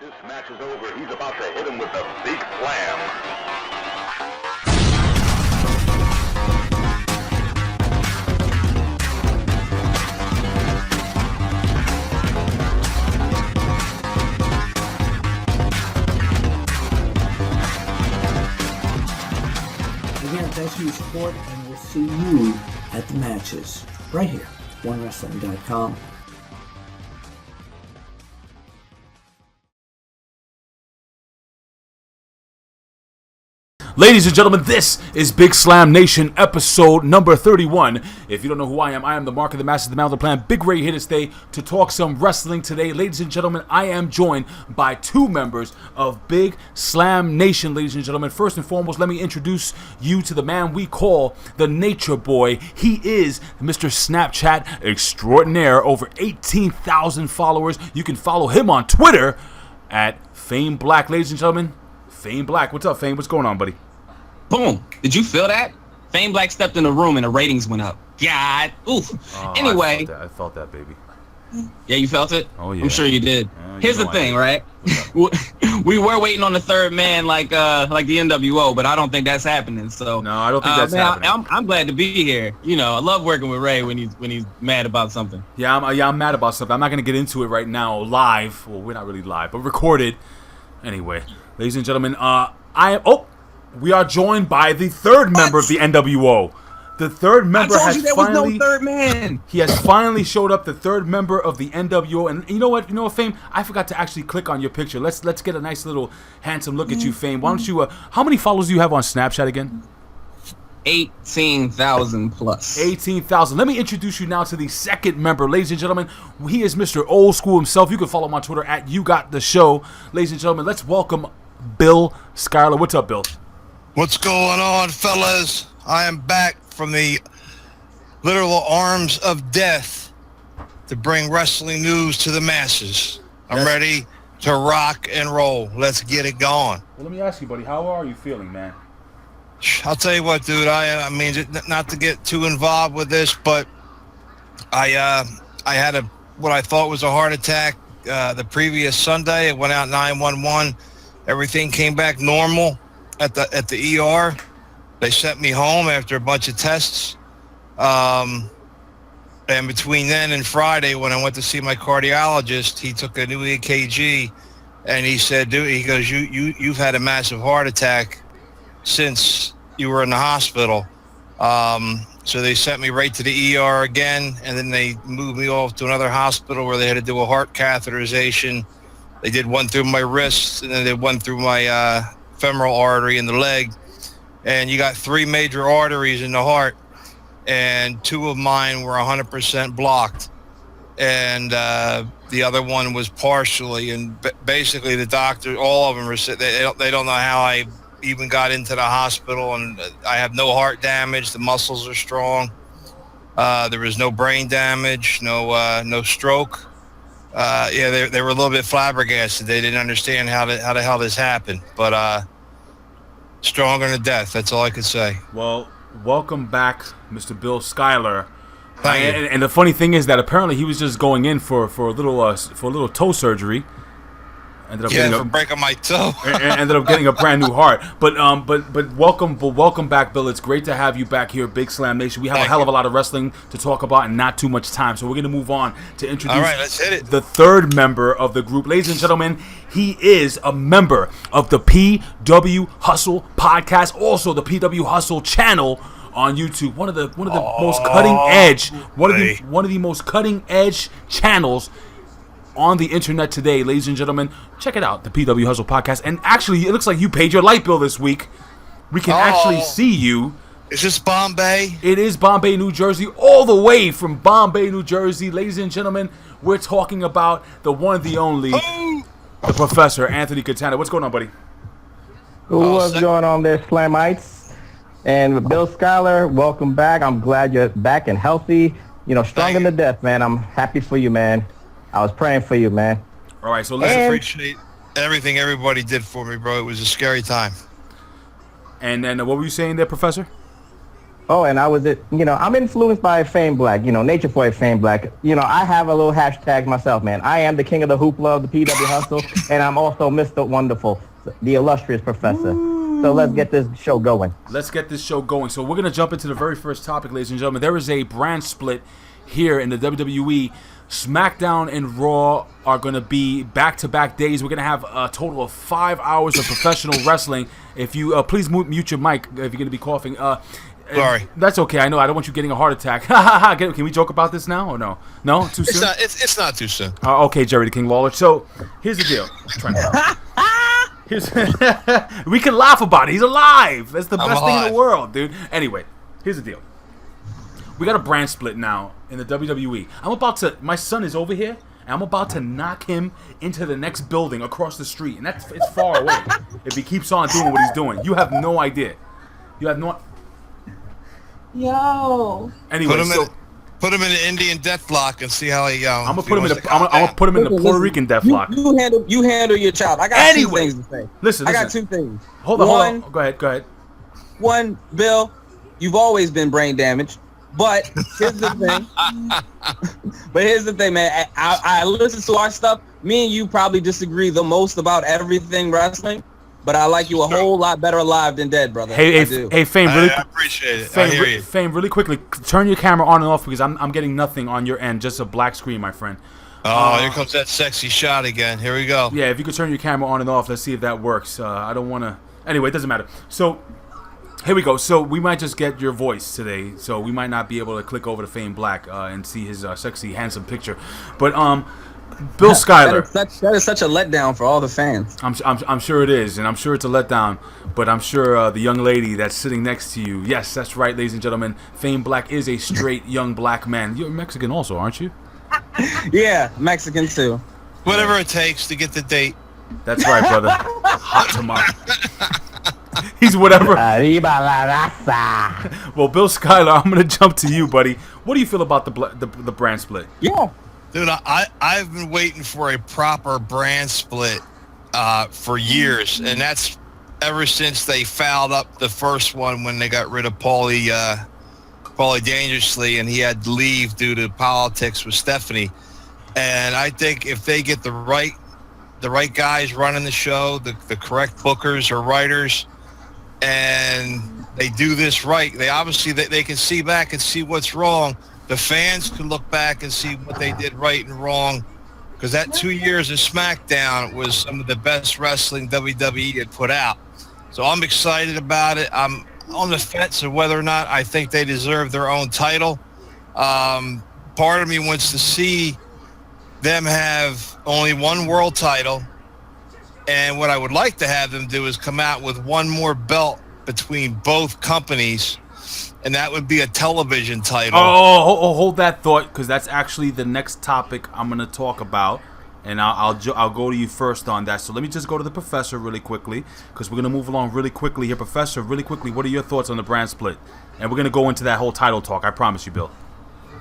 This match is over. He's about to hit him with the big slam. Again, thanks for your support, and we'll see you at the matches right here, OneWrestling.com. Ladies and gentlemen, this is Big Slam Nation episode number 31. If you don't know who I am the Mark of the Masses, the man of the plan, Big Ray here to stay to talk some wrestling today. Ladies and gentlemen, I am joined by two members of Big Slam Nation, ladies and gentlemen. First and foremost, let me introduce you to the man we call the Nature Boy. He is Mr. Snapchat extraordinaire, over 18,000 followers. You can follow him on Twitter at Fame Black, ladies and gentlemen. Fame Black. What's up, Fame? What's going on, buddy? Boom. Did you feel that? Fame Black stepped in the room and the ratings went up. God. Oof. Oh, anyway. I felt that, baby. Yeah, you felt it? Oh, yeah. I'm sure you did. Here's the thing, right? We were waiting on the third man like the NWO, but I don't think that's happening. So no, I don't think that's happening. I'm glad to be here. You know, I love working with Ray when he's mad about something. Yeah, I'm mad about something. I'm not going to get into it right now live. Well, we're not really live, but recorded. Anyway, ladies and gentlemen, we are joined by the third member of the NWO. The third member I told you there was no third man. He has finally showed up, the third member of the NWO. And you know what, Fame? I forgot to actually click on your picture. Let's get a nice little handsome look at you, Fame. Why don't you? How many followers do you have on Snapchat again? 18,000 plus. 18,000. Let me introduce you now to the second member. Ladies and gentlemen, he is Mr. Old School himself. You can follow him on Twitter at YouGotTheShow. Ladies and gentlemen, let's welcome Bill Schuyler. What's up, Bill? What's going on, fellas? I am back from the literal arms of death to bring wrestling news to the masses. I'm ready to rock and roll. Let's get it going. Well, let me ask you, buddy, how are you feeling, man? I'll tell you what, dude. I mean, not to get too involved with this, but I had what I thought was a heart attack the previous Sunday. It went out 911. Everything came back normal at the ER. They sent me home after a bunch of tests. And between then and Friday, when I went to see my cardiologist, he took a new EKG, and he said, "Dude," he goes, "You've had a massive heart attack since you were in the hospital." So they sent me right to the ER again, and then they moved me off to another hospital where they had to do a heart catheterization. They did one through my wrist, and then they did one through my femoral artery in the leg. And you got three major arteries in the heart, and two of mine were 100% blocked, and the other one was partially. And basically, the doctor, all of them are they don't know how I even got into the hospital, and I have no heart damage. The muscles are strong. There was no brain damage, no stroke. They were a little bit flabbergasted. They didn't understand how the hell this happened, but stronger than death. That's all I could say. Well, welcome back, Mr. Bill Schuyler. Thank you. And the funny thing is that apparently he was just going in for a little toe surgery. Ended up for breaking my toe. Ended up getting a brand new heart. But welcome back, Bill. It's great to have you back here, Big Slam Nation. We have a hell of a lot of wrestling to talk about and not too much time. So we're going to move on to introduce let's hit it. The third member of the group. Ladies and gentlemen, he is a member of the PW Hustle podcast, also the PW Hustle channel on YouTube. One of the most cutting edge, one of the most cutting edge channels on the internet today, ladies and gentlemen. Check it out, the PW Hustle podcast. And actually, it looks like you paid your light bill this week. We can actually see you. Is this Bombay? It is Bombay, New Jersey, all the way from Bombay, New Jersey. Ladies and gentlemen, we're talking about the one, the only, the Professor, Anthony Katana. What's going on, buddy? What's going on there, Slamites? And Bill Schuyler, welcome back. I'm glad you're back and healthy. Stronger than death, man. I'm happy for you, man. I was praying for you, man. All right, so I appreciate everything everybody did for me, bro. It was a scary time. And what were you saying there, Professor? Oh, and I'm influenced by Fame Black, Nature Boy Fame Black. I have a little hashtag myself, man. I am the king of the hoopla of the PW Hustle, and I'm also Mr. Wonderful, the illustrious professor. So let's get this show going. Let's get this show going. So we're going to jump into the very first topic, ladies and gentlemen. There is a brand split here in the WWE. SmackDown and Raw are going to be back-to-back days. We're going to have a total of 5 hours of professional wrestling. If you please mute your mic if you're going to be coughing. Sorry. That's okay. I know. I don't want you getting a heart attack. Can we joke about this now or no? No? Too soon? It's not too soon. Okay, Jerry the King Lawler. So, here's the deal. We can laugh about it. He's alive. That's the best thing in the world, dude. Anyway, here's the deal. We got a brand split now in the WWE. My son is over here, and I'm about to knock him into the next building across the street. And it's far away if he keeps on doing what he's doing. You have no idea. Yo. Anyway, put him in an Indian death block and see how he. I'm gonna put him in the Puerto Rican death block. You handle your child. I got two things to say. Listen. I got two things. Hold on. Go ahead. One, Bill, you've always been brain damaged. But here's the thing. Man. I listen to our stuff. Me and you probably disagree the most about everything wrestling. But I like you a whole lot better alive than dead, brother. Hey, Fame, really, I appreciate it. Fame, I hear you. Fame, really quickly, turn your camera on and off because I'm getting nothing on your end, just a black screen, my friend. Oh, here comes that sexy shot again. Here we go. Yeah, if you could turn your camera on and off, let's see if that works. I don't want to. Anyway, it doesn't matter. So, here we go. So we might just get your voice today. So we might not be able to click over to Fame Black and see his sexy, handsome picture. But Bill Schuyler. That is such a letdown for all the fans. I'm sure it is, and I'm sure it's a letdown. But I'm sure the young lady that's sitting next to you. Yes, that's right, ladies and gentlemen. Fame Black is a straight young black man. You're Mexican also, aren't you? Yeah, Mexican too. Whatever it takes to get the date. That's right, brother. Hot tomato. He's whatever. Well, Bill Schuyler, I'm gonna jump to you, buddy. What do you feel about the brand split? Yeah. Dude, I've been waiting for a proper brand split for years, and that's ever since they fouled up the first one when they got rid of Paulie Dangerously, and he had to leave due to politics with Stephanie. And I think if they get the right guys running the show, the correct bookers or writers, and they do this right, they can see back and see what's wrong. The fans can look back and see what they did right and wrong, because that 2 years of SmackDown was some of the best wrestling WWE had put out. So I'm excited about it. I'm on the fence of whether or not I think they deserve their own title. Part of me wants to see them have only one world title, and what I would like to have them do is come out with one more belt between both companies, and that would be a television title. Oh, hold that thought, because that's actually the next topic I'm going to talk about, and I'll go to you first on that. So let me just go to the Professor really quickly, because we're going to move along really quickly here. Professor, really quickly, what are your thoughts on the brand split? And we're going to go into that whole title talk, I promise you, Bill.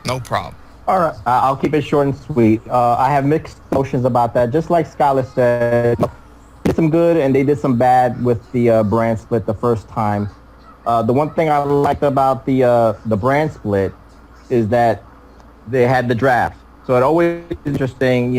No problem. All right, I'll keep it short and sweet. I have mixed emotions about that. Just like Skylar said, they did some good and they did some bad with the brand split the first time. The one thing I liked about the brand split is that they had the draft. So it always is interesting,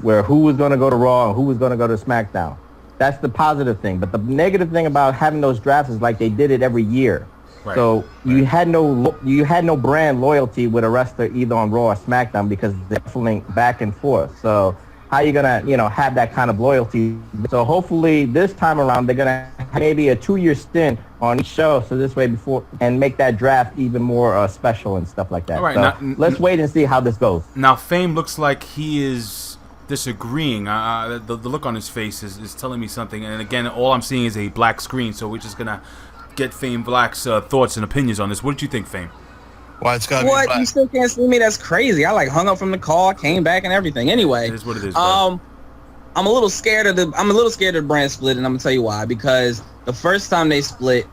where who was going to go to Raw and who was going to go to SmackDown. That's the positive thing. But the negative thing about having those drafts is like they did it every year. Right. So you had no brand loyalty with a wrestler either on Raw or SmackDown because they're flipping back and forth. So how are you gonna have that kind of loyalty? So hopefully this time around they're gonna have maybe a 2-year stint on each show, so this way and make that draft even more special and stuff like that. All right, so let's wait and see how this goes. Now Fame looks like he is disagreeing. The look on his face is telling me something, and again, all I'm seeing is a black screen. So we're just gonna get Fame Black's thoughts and opinions on this. What did you think, Fame? Why it's gotta be What? black? You still can't see me? That's crazy. I hung up from the call, came back, and everything. Anyway, it is what it is. Bro. I'm a little scared of the brand split, and I'm gonna tell you why. Because the first time they split,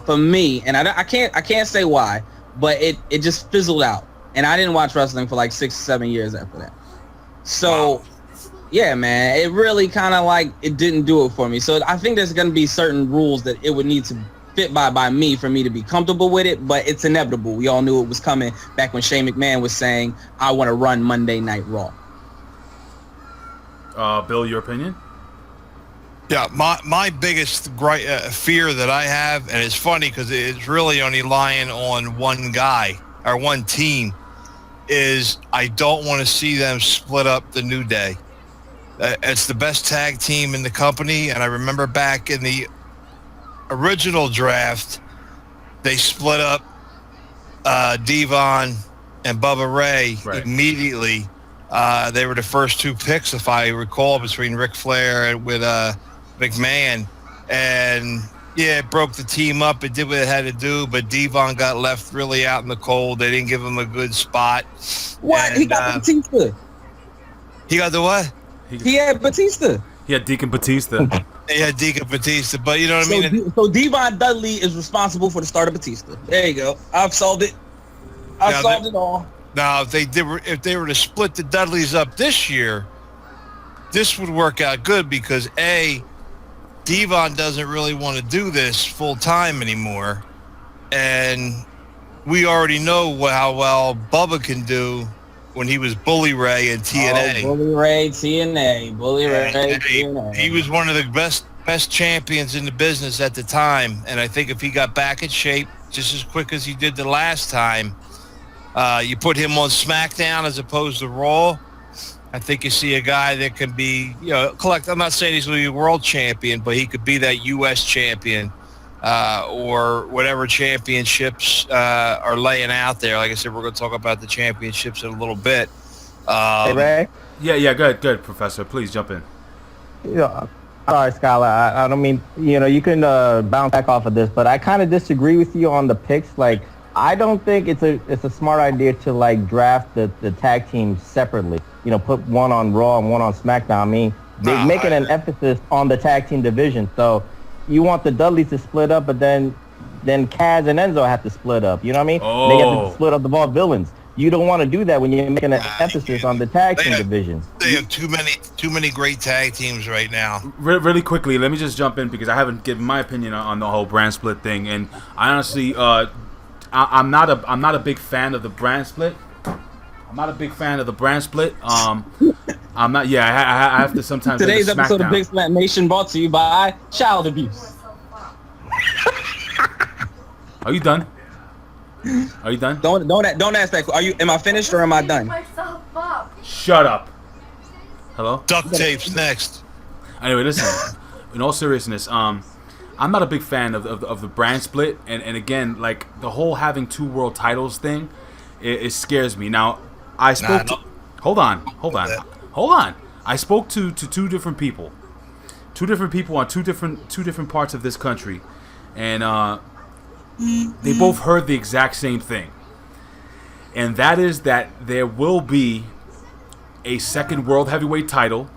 for me, and I can't say why, but it just fizzled out, and I didn't watch wrestling for like 6 or 7 years after that. So. Wow. Yeah, man, it really kind of it didn't do it for me. So I think there's going to be certain rules that it would need to fit by me for me to be comfortable with it, but it's inevitable. We all knew it was coming back when Shane McMahon was saying, I want to run Monday Night Raw. Bill, your opinion? Yeah, my biggest fear that I have, and it's funny because it's really only lying on one guy or one team, is I don't want to see them split up the New Day. It's the best tag team in the company, and I remember back in the original draft, they split up Devon and Bubba Ray immediately. They were the first two picks, if I recall, between Ric Flair and with McMahon, and yeah, it broke the team up. It did what it had to do, but Devon got left really out in the cold. They didn't give him a good spot. What? And, he got Batista. He got the what? He had Batista. He had Deacon Batista. He had Deacon Batista, but you know what I mean? So Devon Dudley is responsible for the start of Batista. There you go. I've solved it. I've solved it all. Now, if they were to split the Dudleys up this year, this would work out good because Devon doesn't really want to do this full time anymore, and we already know how well Bubba can do when he was Bully Ray in TNA. Oh, Bully Ray TNA. Bully Ray TNA. He was one of the best champions in the business at the time, and I think if he got back in shape just as quick as he did the last time, you put him on SmackDown as opposed to Raw, I think you see a guy that can be, I'm not saying he's going to be a world champion, but he could be that U.S. champion or whatever championships are laying out there. Like I said, we're going to talk about the championships in a little bit. Hey, Ray? Yeah, go ahead, Professor. Please jump in. Sorry, Skylar. I don't mean, you can bounce back off of this, but I kind of disagree with you on the picks. Like, I don't think it's a smart idea to draft the tag teams separately. Put one on Raw and one on SmackDown. I mean, they're making an emphasis on the tag team division. So you want the Dudleys to split up, but then Kaz and Enzo have to split up. You know what I mean? Oh. They have to split up the Vaudevillains. You don't want to do that when you're making an emphasis on the tag team division. They have too many great tag teams right now. Really quickly, let me just jump in because I haven't given my opinion on the whole brand split thing, and I honestly, I'm not a big fan of the brand split. I'm not a big fan of the brand split. I'm not. Yeah, I have to sometimes. Today's episode of Big Slam Nation brought to you by child abuse. Are you done? Are you done? Don't ask that. Am I finished or am I done? Shut up. Hello? Duct tape's next. Anyway, listen. In all seriousness, I'm not a big fan of the brand split, and again, the whole having 2 world titles thing, it scares me. Now, I spoke to. Hold on. I spoke to 2 different people. 2 different people on two different parts of this country, and they both heard the exact same thing. And that is that there will be a second world heavyweight title,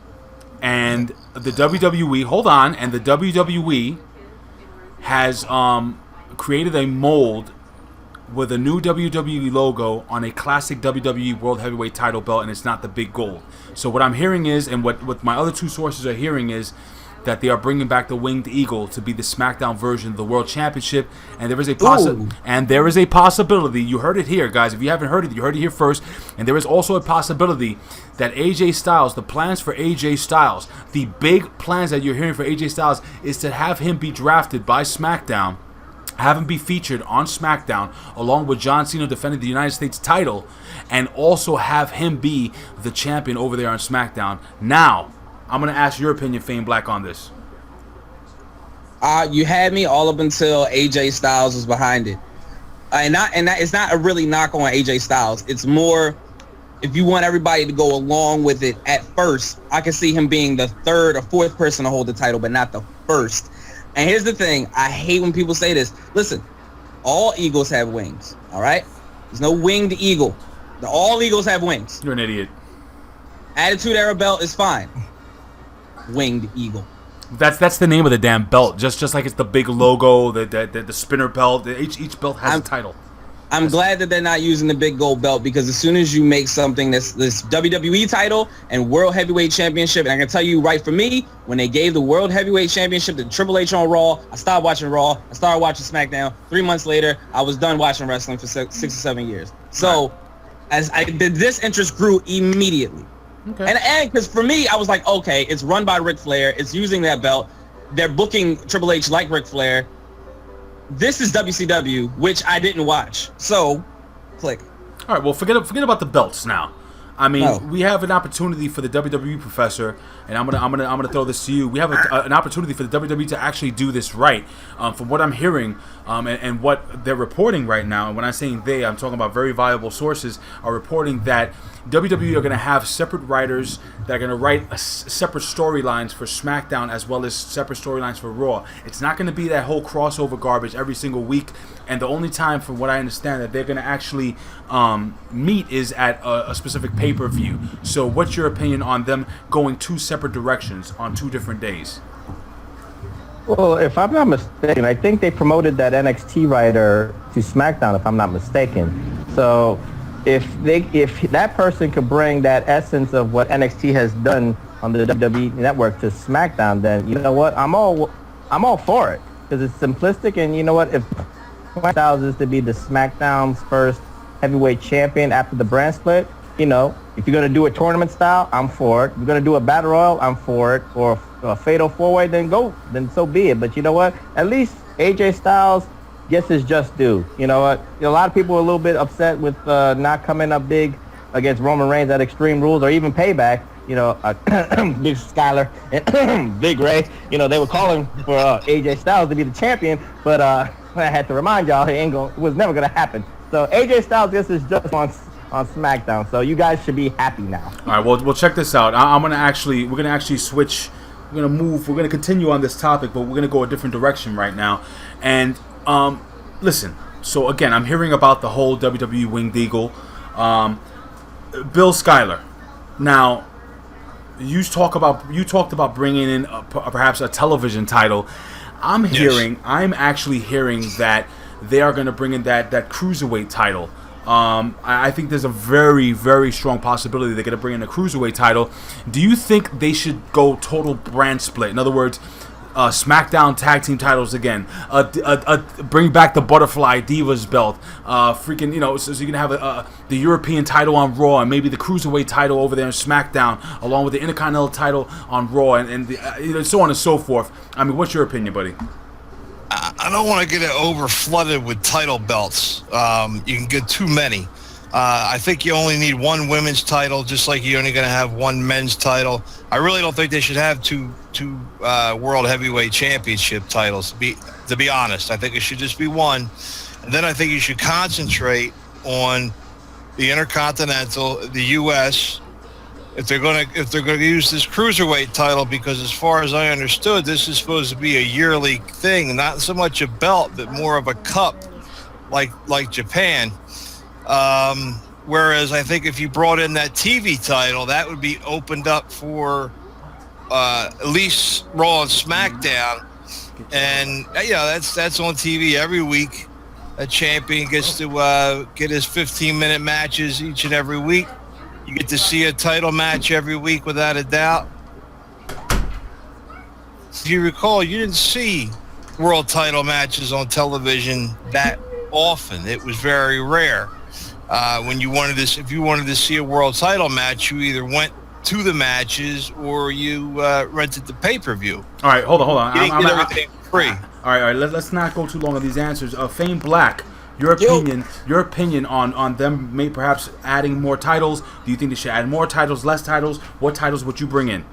and the WWE, and the WWE has created a mold with a new WWE logo on a classic WWE World Heavyweight title belt, and it's not the big gold. So what I'm hearing is, and what my other 2 sources are hearing is, that they are bringing back the Winged Eagle to be the SmackDown version of the World Championship, and there is a possibility. You heard it here, guys. If you haven't heard it, you heard it here first. And there is also a possibility that AJ Styles, the plans for AJ Styles, the big plans that you're hearing for AJ Styles, is to have him be drafted by SmackDown, have him be featured on SmackDown along with John Cena defending the United States title, and also have him be the champion over there on SmackDown. Now, I'm going to ask your opinion, Fame Black, on this. You had me all up until AJ Styles was behind it. And that it's not a really knock on AJ Styles. It's more, if you want everybody to go along with it at first, I can see him being the 3rd or 4th person to hold the title, but not the first. And here's the thing. I hate when people say this. Listen, all eagles have wings, all right? There's no winged eagle. All eagles have wings. You're an idiot. Attitude Era belt is fine. Winged eagle. That's the name of the damn belt. Just like it's the big logo, the spinner belt. Each belt has a title. I'm glad that they're not using the big gold belt, because as soon as you make something that's this WWE title and World Heavyweight Championship, and I can tell you right for me, when they gave the World Heavyweight Championship to Triple H on Raw, I stopped watching Raw. I started watching SmackDown. 3 months later, I was done watching wrestling for 6 or 7 years. So this interest grew immediately. Okay. And because for me, I was like, okay, it's run by Ric Flair. It's using that belt. They're booking Triple H like Ric Flair. This is WCW, which I didn't watch. So, click. All right, well, forget about the belts now. I mean, we have an opportunity for the WWE professor, and I'm gonna throw this to you. We have an opportunity for the WWE to actually do this right. From what I'm hearing, and what they're reporting right now, and when I'm saying they, I'm talking about very viable sources, are reporting that WWE are going to have separate writers that are going to write separate storylines for SmackDown as well as separate storylines for Raw. It's not going to be that whole crossover garbage every single week, and the only time, from what I understand, that they're going to actually meet is at a specific pay-per-view. So what's your opinion on them going 2 separate directions on 2 different days? Well, if I'm not mistaken, I think they promoted that NXT writer to SmackDown, if I'm not mistaken. So if that person could bring that essence of what NXT has done on the WWE network to SmackDown, then you know what? I'm all for it, because it's simplistic, and you know what? If Styles is to be the SmackDown's first heavyweight champion after the brand split, you know, if you're going to do a tournament style, I'm for it. If you're going to do a battle royal, I'm for it. Or a fatal 4-way, then so be it. But you know what? At least AJ Styles gets his just due. You know what? A lot of people are a little bit upset with not coming up big against Roman Reigns at Extreme Rules or even Payback. You know, Big Skyler and Big Ray, you know, they were calling for AJ Styles to be the champion, but I had to remind y'all it was never going to happen. So AJ Styles gets his just on SmackDown. So you guys should be happy now. All right, well, check this out. We're gonna actually switch. We're gonna continue on this topic, but we're gonna go a different direction right now. And listen. So again, I'm hearing about the whole WWE Winged Eagle, Bill Skyler. Now, you talked about bringing in perhaps a television title. I'm actually hearing that they are going to bring in that cruiserweight title. I think there's a very, very strong possibility they're going to bring in a cruiserweight title. Do you think they should go total brand split? In other words, SmackDown tag team titles again. Bring back the Butterfly Divas belt. Freaking, you know, so you can have the European title on Raw and maybe the cruiserweight title over there in SmackDown, along with the Intercontinental title on Raw, and so on and so forth. I mean, what's your opinion, buddy? I don't want to get it over flooded with title belts. You can get too many. I think you only need one women's title, just like you're only going to have one men's title. I really don't think they should have two World Heavyweight Championship titles, to be honest. I think it should just be one. And then I think you should concentrate on the Intercontinental, the U.S., if they're going to use this cruiserweight title, because as far as I understood, this is supposed to be a yearly thing, not so much a belt, but more of a cup, like Japan. Whereas I think if you brought in that TV title, that would be opened up for at least Raw and SmackDown, and that's on TV every week. A champion gets to get his 15-minute matches each and every week. You get to see a title match every week without a doubt. If you recall, you didn't see world title matches on television that often. It was very rare. If you wanted to see a world title match, you either went to the matches or you rented the pay-per-view. All right, hold on. I'm everything free. All right. Let's not go too long on these answers. Fame Black. Your opinion on them perhaps adding more titles. Do you think they should add more titles, less titles? What titles would you bring in?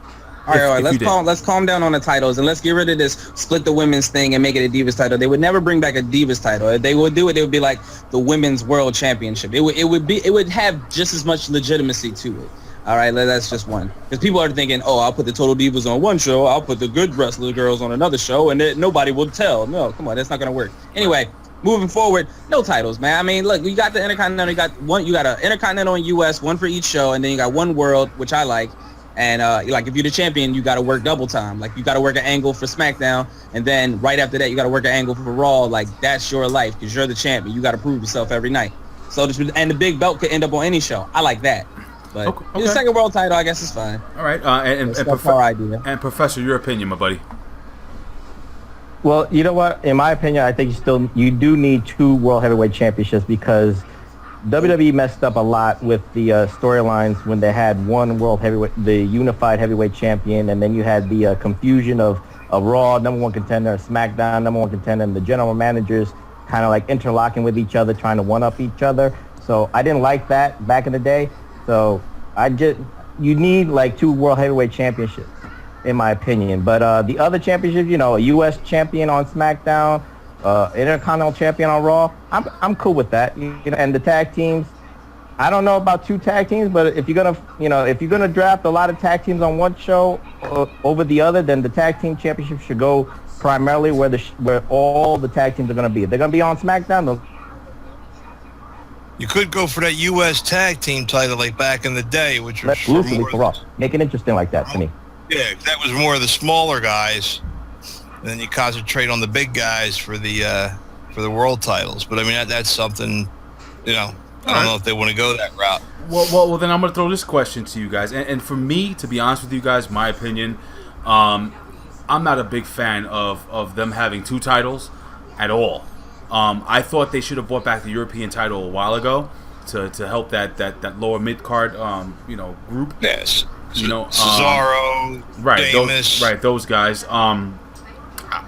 All right, let's calm down on the titles, and let's get rid of this split the women's thing and make it a Divas title. They would never bring back a Divas title. If they would do it, it would be like the Women's World Championship. It would have just as much legitimacy to it. All right, that's just one. Because people are thinking, oh, I'll put the Total Divas on one show, I'll put the Good Wrestler Girls on another show, and nobody will tell. No, come on, that's not going to work. Anyway, moving forward, no titles, man. I mean, look, you got the Intercontinental, you got an Intercontinental and US, one for each show, and then you got one World, which I like. And like if you're the champion, you got to work double time. Like you got to work an angle for SmackDown, and then right after that, you got to work an angle for Raw. Like that's your life because you're the champion. You got to prove yourself every night. So and the big belt could end up on any show. I like that. But Okay. the second world title, I guess, is fine. All right. That's our idea. And Professor, your opinion, my buddy. Well, you know what? In my opinion, I think you do need 2 World Heavyweight Championships because WWE messed up a lot with the storylines when they had one World Heavyweight, the unified heavyweight champion, and then you had the confusion of a Raw number 1 contender, a SmackDown number 1 contender, and the general managers kind of like interlocking with each other, trying to one-up each other. So I didn't like that back in the day. So you need like 2 World Heavyweight Championships, in my opinion. But the other championships, you know, a U.S. champion on SmackDown, Intercontinental champion on Raw, I'm cool with that. You know, and the tag teams, I don't know about 2 tag teams, but if you're gonna draft a lot of tag teams on one show over the other, then the tag team championship should go primarily where all the tag teams are gonna be. If they're gonna be on SmackDown, You could go for that U.S. tag team title like back in the day, which was exclusively for Raw. Make it interesting like that to me. Yeah, that was more of the smaller guys. And then you concentrate on the big guys for the world titles. But I mean, that's something, you know, I don't know if they want to go that route. Well, then I'm going to throw this question to you guys. And for me, to be honest with you guys, my opinion, I'm not a big fan of them having 2 titles at all. I thought they should have brought back the European title a while ago to help that lower mid card group. Yes. You know, Cesaro, right, those guys.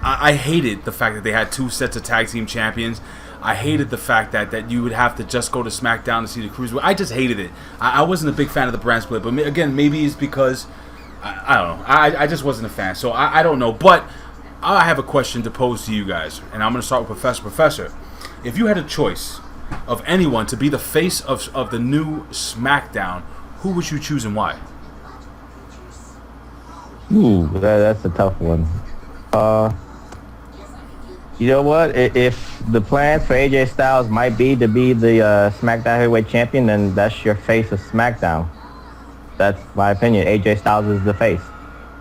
I hated the fact that they had 2 sets of tag team champions. I hated the fact that you would have to just go to SmackDown to see the Cruiserweight. I just hated it. I wasn't a big fan of the brand split, but again, maybe it's because I don't know. I just wasn't a fan, so I don't know. But I have a question to pose to you guys, and I'm going to start with Professor. Professor, if you had a choice of anyone to be the face of the new SmackDown, who would you choose and why? Ooh, that's a tough one. You know what? If the plans for AJ Styles might be to be the SmackDown Heavyweight Champion, then that's your face of SmackDown. That's my opinion. AJ Styles is the face.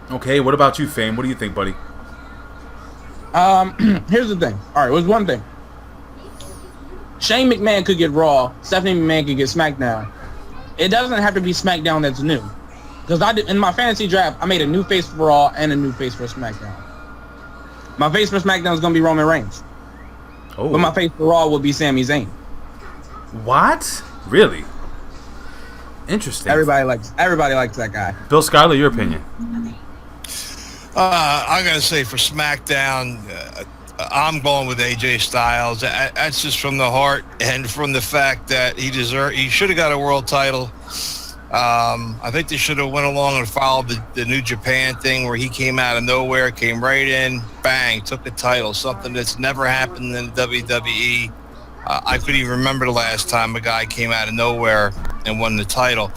Okay, what about you, Fame? What do you think, buddy? Here's the thing. All right, was one thing. Shane McMahon could get Raw. Stephanie McMahon could get SmackDown. It doesn't have to be SmackDown that's new. Because in my fantasy draft, I made a new face for Raw and a new face for SmackDown. My face for SmackDown is going to be Roman Reigns. Oh. But my face for Raw will be Sami Zayn. What? Really? Interesting. Everybody likes that guy. Bill Schuyler, your opinion? I gotta say for SmackDown, I'm going with AJ Styles. That's just from the heart and from the fact that he should have got a world title. I think they should have went along and followed the New Japan thing where he came out of nowhere, came right in, bang, took the title. Something that's never happened in the WWE. I couldn't even remember the last time a guy came out of nowhere and won the title.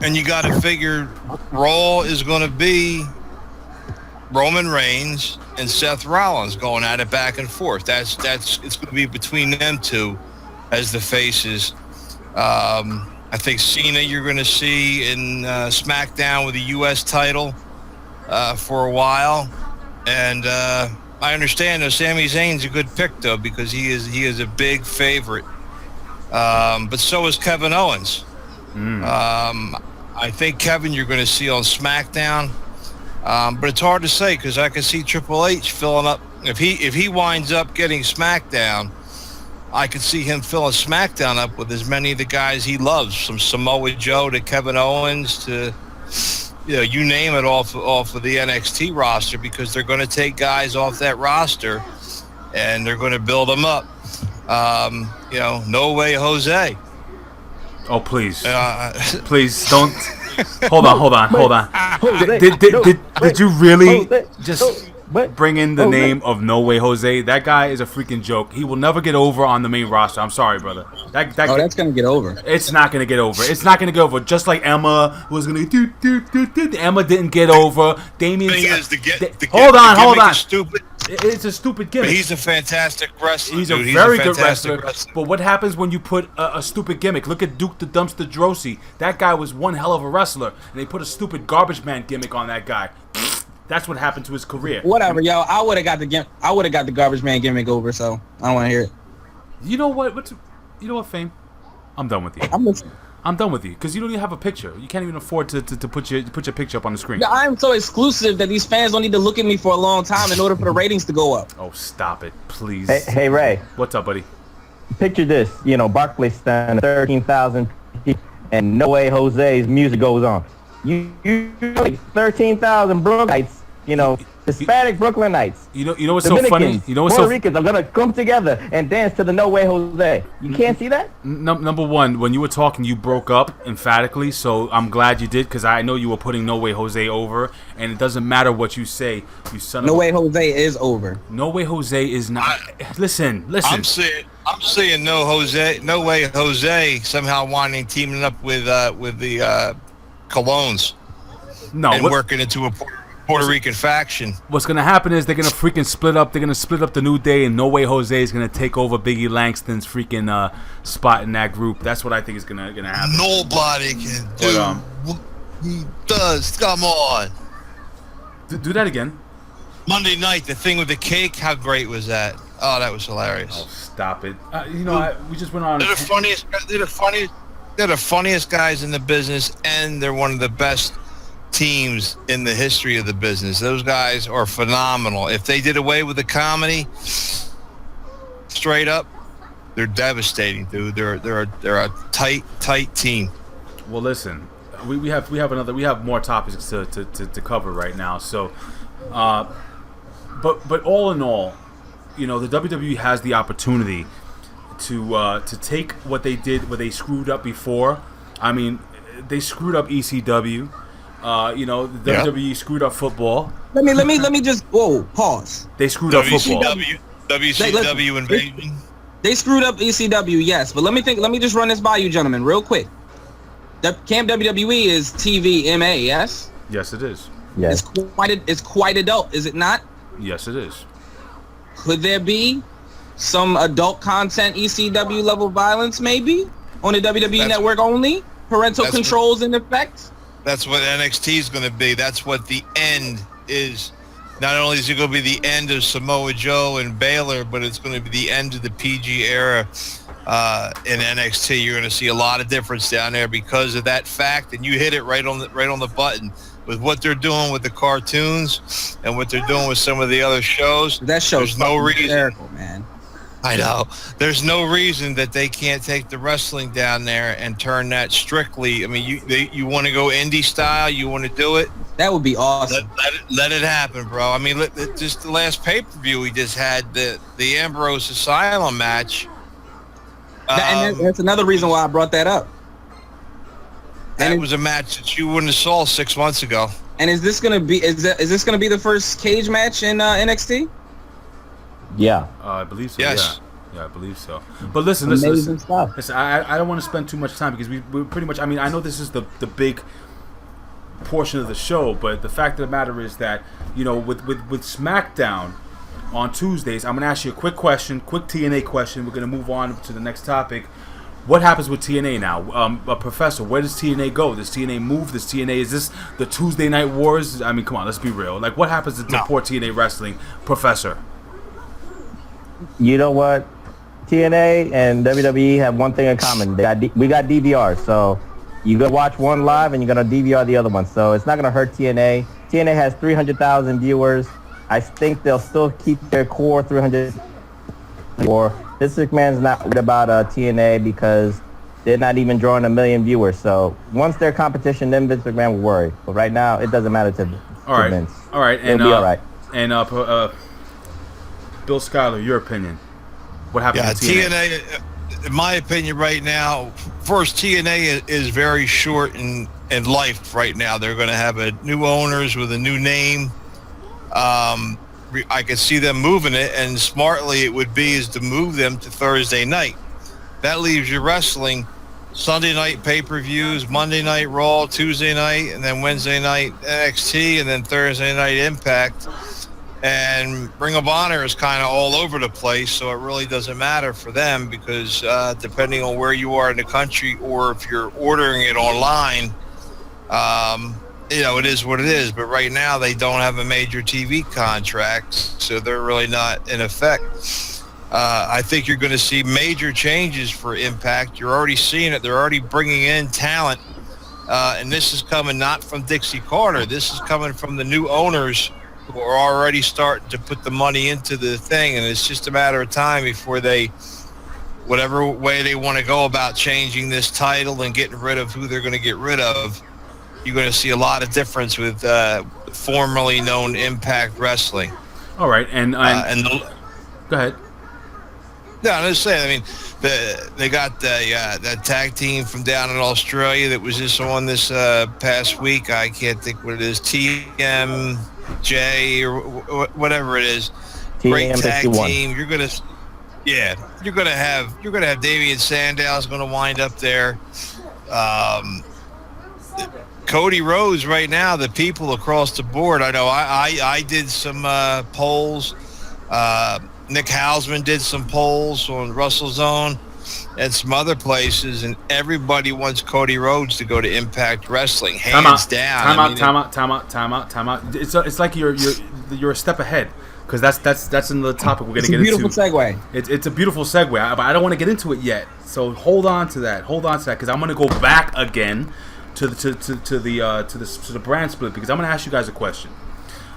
And you got to figure Raw is going to be Roman Reigns and Seth Rollins going at it back and forth. It's going to be between them 2 as the faces. I think Cena you're going to see in SmackDown with the U.S. title for a while. And I understand that Sami Zayn's a good pick, though, because he is a big favorite. But so is Kevin Owens. I think Kevin you're going to see on SmackDown. But it's hard to say because I can see Triple H filling up. If he winds up getting SmackDown, I could see him filling SmackDown up with as many of the guys he loves, from Samoa Joe to Kevin Owens to, you name it, off of the NXT roster, because they're going to take guys off that roster and they're going to build them up. No way, Jose. Oh, please. Please don't. Hold on. Did you really just bring in the name of No Way Jose? That guy is a freaking joke. He will never get over on the main roster. I'm sorry, brother. That's going to get over. It's not going to get over. It's not going to get over. Just like Emma was going to do. Emma didn't get over. Damian. Thing is, hold on. Stupid. It's a stupid gimmick. But he's a fantastic wrestler. He's a very good wrestler. But what happens when you put a stupid gimmick? Look at Duke the Dumpster Droese. That guy was one hell of a wrestler, and they put a stupid garbage man gimmick on that guy. That's what happened to his career. Whatever, yo. I would have got the garbage man gimmick over. So I don't want to hear it. You know what? You know what, Fame? I'm done with you. I'm listening. I'm done with you because you don't even have a picture. You can't even afford to put your picture up on the screen. I am so exclusive that these fans don't need to look at me for a long time in order for the ratings to go up. Oh, stop it, please. Hey, Ray. What's up, buddy? Picture this. Barclays stand 13,000 people, and No Way Jose's music goes on. You 13,000 Brooklynites, Hispanic Brooklynites. You know what's so funny? You know what's Puerto Ricans are gonna come together and dance to the No Way Jose. You can't see that? Number one, when you were talking, you broke up emphatically, so I'm glad you did because I know you were putting No Way Jose over, and it doesn't matter what you say. You son of No Way Jose is over. No Way Jose is not. Listen. I'm seeing No Way Jose somehow teaming up with the Colones. No, and working into a Puerto Rican faction. What's gonna happen is they're gonna freaking split up. They're gonna split up the New Day, and No Way Jose is gonna take over Biggie Langston's freaking spot in that group. That's what I think is gonna happen. Nobody can do what he does. Come on. Do that again. Monday night, the thing with the cake. How great was that? Oh, that was hilarious. Oh, stop it. We just went on. They're the funniest. They're the funniest guys in the business, and they're one of the best teams in the history of the business. Those guys are phenomenal. If they did away with the comedy, straight up, they're devastating, dude. They're a tight team. Well, listen, we have more topics to cover right now. So, but all in all, the WWE has the opportunity to take what they did, what they screwed up before. I mean, they screwed up ECW. The WWE screwed up football. Let me just pause. They screwed up football. WCW invasion. They screwed up ECW, yes, but let me just run this by you, gentlemen, real quick. Camp WWE is TVMA, yes? Yes, it is. Yes. It's quite adult, is it not? Yes, it is. Could there be some adult content ECW level violence, maybe on the WWE network only? Parental controls in effect. That's what NXT is going to be. That's what the end is. Not only is it going to be the end of Samoa Joe and Baylor, but it's going to be the end of the PG era in NXT. You're going to see a lot of difference down there because of that fact, and you hit it right on the button with what they're doing with the cartoons and what they're doing with some of the other shows. That show's no reason, hysterical, man. I know. There's no reason that they can't take the wrestling down there and turn that strictly. I mean, you want to go indie style, you want to do it. That would be awesome. Let it happen, bro. I mean, just the last pay-per-view we just had, the Ambrose Asylum match. And that's another reason why I brought that up. That was a match that you wouldn't have saw 6 months ago. And is this gonna be the first cage match in NXT? Yeah. I believe so. Yes. Yeah, I believe so. But listen, stuff. Listen, I don't want to spend too much time because we pretty much. I mean, I know this is the big portion of the show, but the fact of the matter is that with Smackdown on Tuesdays, I'm gonna ask you a quick TNA question. We're gonna move on to the next topic. What happens with TNA now? Professor, where does TNA go? Does TNA move? Is this the Tuesday Night Wars? I mean, come on, let's be real. Like, what happens to poor TNA wrestling, Professor? You know what? TNA and WWE have one thing in common. We got DVR, so you're going to watch one live and you're going to DVR the other one. So it's not going to hurt TNA. TNA has 300,000 viewers. I think they'll still keep their core 300. Vince McMahon's not worried about TNA because they're not even drawing 1 million viewers. So once they're competition, then Vince McMahon will worry. But right now, it doesn't matter to Vince. All right. It'll be all right. And Bill Schuyler, your opinion. What happened to TNA? In my opinion right now, first, TNA is very short in life right now. They're going to have new owners with a new name. I could see them moving it, and smartly it would be is to move them to Thursday night. That leaves your wrestling Sunday night pay-per-views, Monday night Raw, Tuesday night, and then Wednesday night NXT, and then Thursday night Impact. And Ring of Honor is kind of all over the place, so it really doesn't matter for them because depending on where you are in the country or if you're ordering it online, it is what it is. But right now they don't have a major TV contract, so they're really not in effect. I think you're going to see major changes for Impact. You're already seeing it. They're already bringing in talent, and this is coming not from Dixie Carter. This is coming from the new owners who are already starting to put the money into the thing, and it's just a matter of time before they, whatever way they want to go about changing this title and getting rid of who they're going to get rid of, you're going to see a lot of difference with formerly known Impact Wrestling. All right, and go ahead. No, I'm just saying. I mean, they got that tag team from down in Australia that was just on this past week. I can't think what it is. TMJ or whatever it is. Great tag team. You're gonna have Damian Sandow's going to wind up there. Cody Rhodes right now. The people across the board. I know. I did some polls. Nick Hausman did some polls on WrestleZone and some other places, and everybody wants Cody Rhodes to go to Impact Wrestling, hands down. Time out. It's like you're a step ahead because that's in the topic we're going to get into. It's a beautiful segue. It's a beautiful segue, but I don't want to get into it yet. So hold on to that because I'm going to go back again to the brand split because I'm going to ask you guys a question.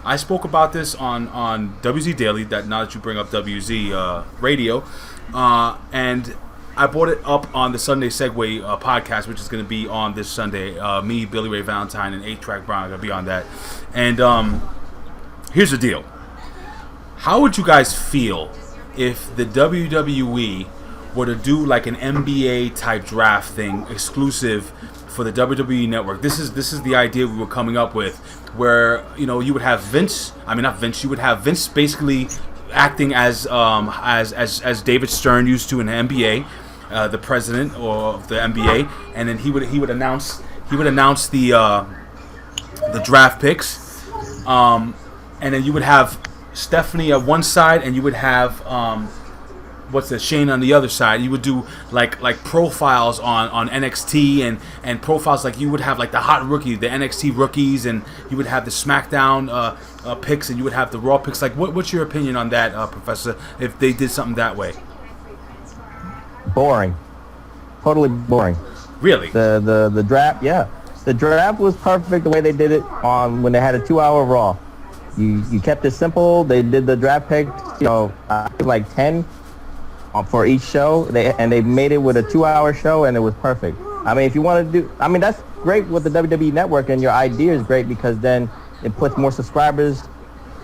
I spoke about this on WZ Daily, that now that you bring up WZ Radio, and I brought it up on the Sunday Segway podcast, which is going to be on this Sunday. Me, Billy Ray Valentine, and 8-Track Brown are going to be on that. And here's the deal. How would you guys feel if the WWE were to do like an NBA type draft thing exclusive for the WWE Network? This is the idea we were coming up with, where you would have you would have Vince basically acting as David Stern used to in the NBA, the president of the NBA, and then he would announce the draft picks, and then you would have Stephanie at one side, and you would have Shane on the other side. You would do like profiles on NXT and profiles like you would have like the hot rookie, the NXT rookies, and you would have the SmackDown picks, and you would have the Raw picks. Like, what's your opinion on that, Professor? If they did something that way? Boring, totally boring. Really? The draft, yeah. The draft was perfect the way they did it on when they had a 2-hour Raw. You kept it simple. They did the draft picks, like 10. For each show, they made it with a 2-hour show, and it was perfect. I mean, if you want to do, that's great with the WWE Network, and your idea is great because then it puts more subscribers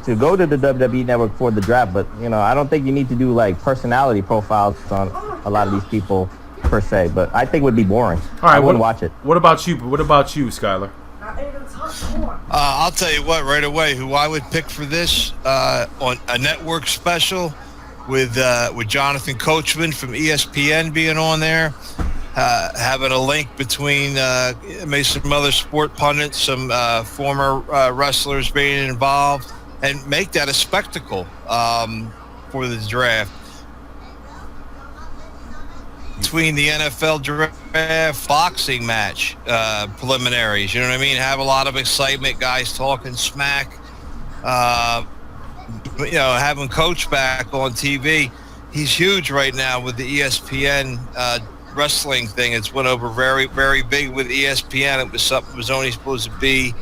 to go to the WWE Network for the draft. But I don't think you need to do like personality profiles on a lot of these people per se. But I think it would be boring. All right, I wouldn't watch it. What about you? What about you, Skylar? I'll tell you what right away. Who I would pick for this on a network special. With Jonathan Coachman from ESPN being on there, having a link between maybe some other sport pundits, some former wrestlers being involved, and make that a spectacle for the draft. Between the NFL draft, boxing match preliminaries, you know what I mean? Have a lot of excitement, guys talking smack. Having Coach back on TV, he's huge right now with the ESPN wrestling thing. It's went over very, very big with ESPN. It was something that was only supposed to be,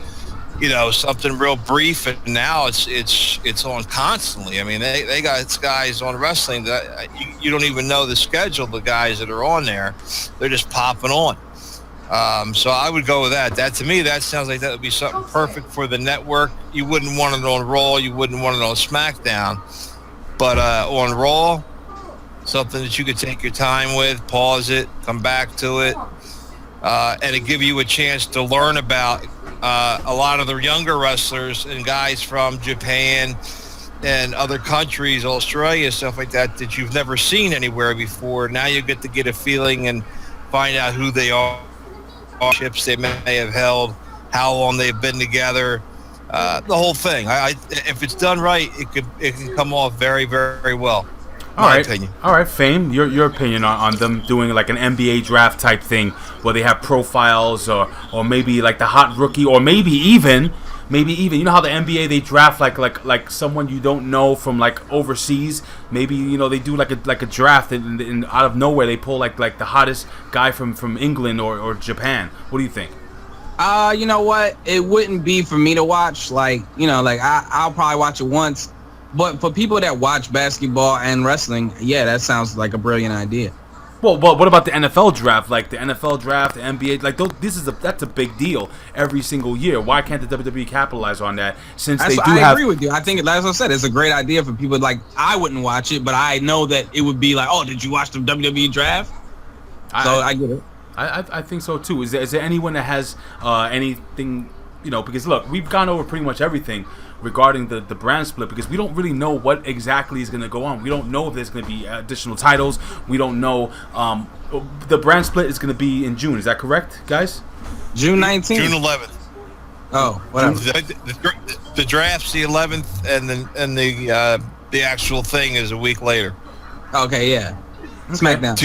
something real brief, and now it's on constantly. I mean, they got guys on wrestling that you don't even know the schedule of the guys that are on there. They're just popping on. So I would go with that. That to me, that sounds like that would be something perfect for the network. You wouldn't want it on Raw. You wouldn't want it on SmackDown. But on Raw, something that you could take your time with, pause it, come back to it, and it give you a chance to learn about a lot of the younger wrestlers and guys from Japan and other countries, Australia, stuff like that you've never seen anywhere before. Now you get to get a feeling and find out who they are. Ships they may have held, how long they've been together, the whole thing. If it's done right, it can come off very, very well. All right, opinion. All right, Fame, your opinion on them doing like an NBA draft type thing where they have profiles or maybe like the hot rookie or maybe even you know how the NBA they draft like someone you don't know from like overseas. Maybe they do like a draft and out of nowhere they pull like the hottest guy from England or Japan. What do you think? You know what? It wouldn't be for me to watch. I'll probably watch it once. But for people that watch basketball and wrestling, yeah, that sounds like a brilliant idea. Well, what about the NFL draft? Like the NFL draft, the NBA, like that's a big deal every single year. Why can't the WWE capitalize on that? Since I agree with you. I think, as I said, it's a great idea for people. Like I wouldn't watch it, but I know that it would be like, oh, did you watch the WWE draft? I get it. I think so too. Is there anyone that has anything? Because look, we've gone over pretty much everything regarding the brand split because we don't really know what exactly is going to go on. We don't know if there's going to be additional titles. We don't know. The brand split is going to be in June. Is that correct, guys? June 19th. June 11th. Oh, whatever. The draft's the 11th, and the actual thing is a week later. Okay, yeah. Smackdown.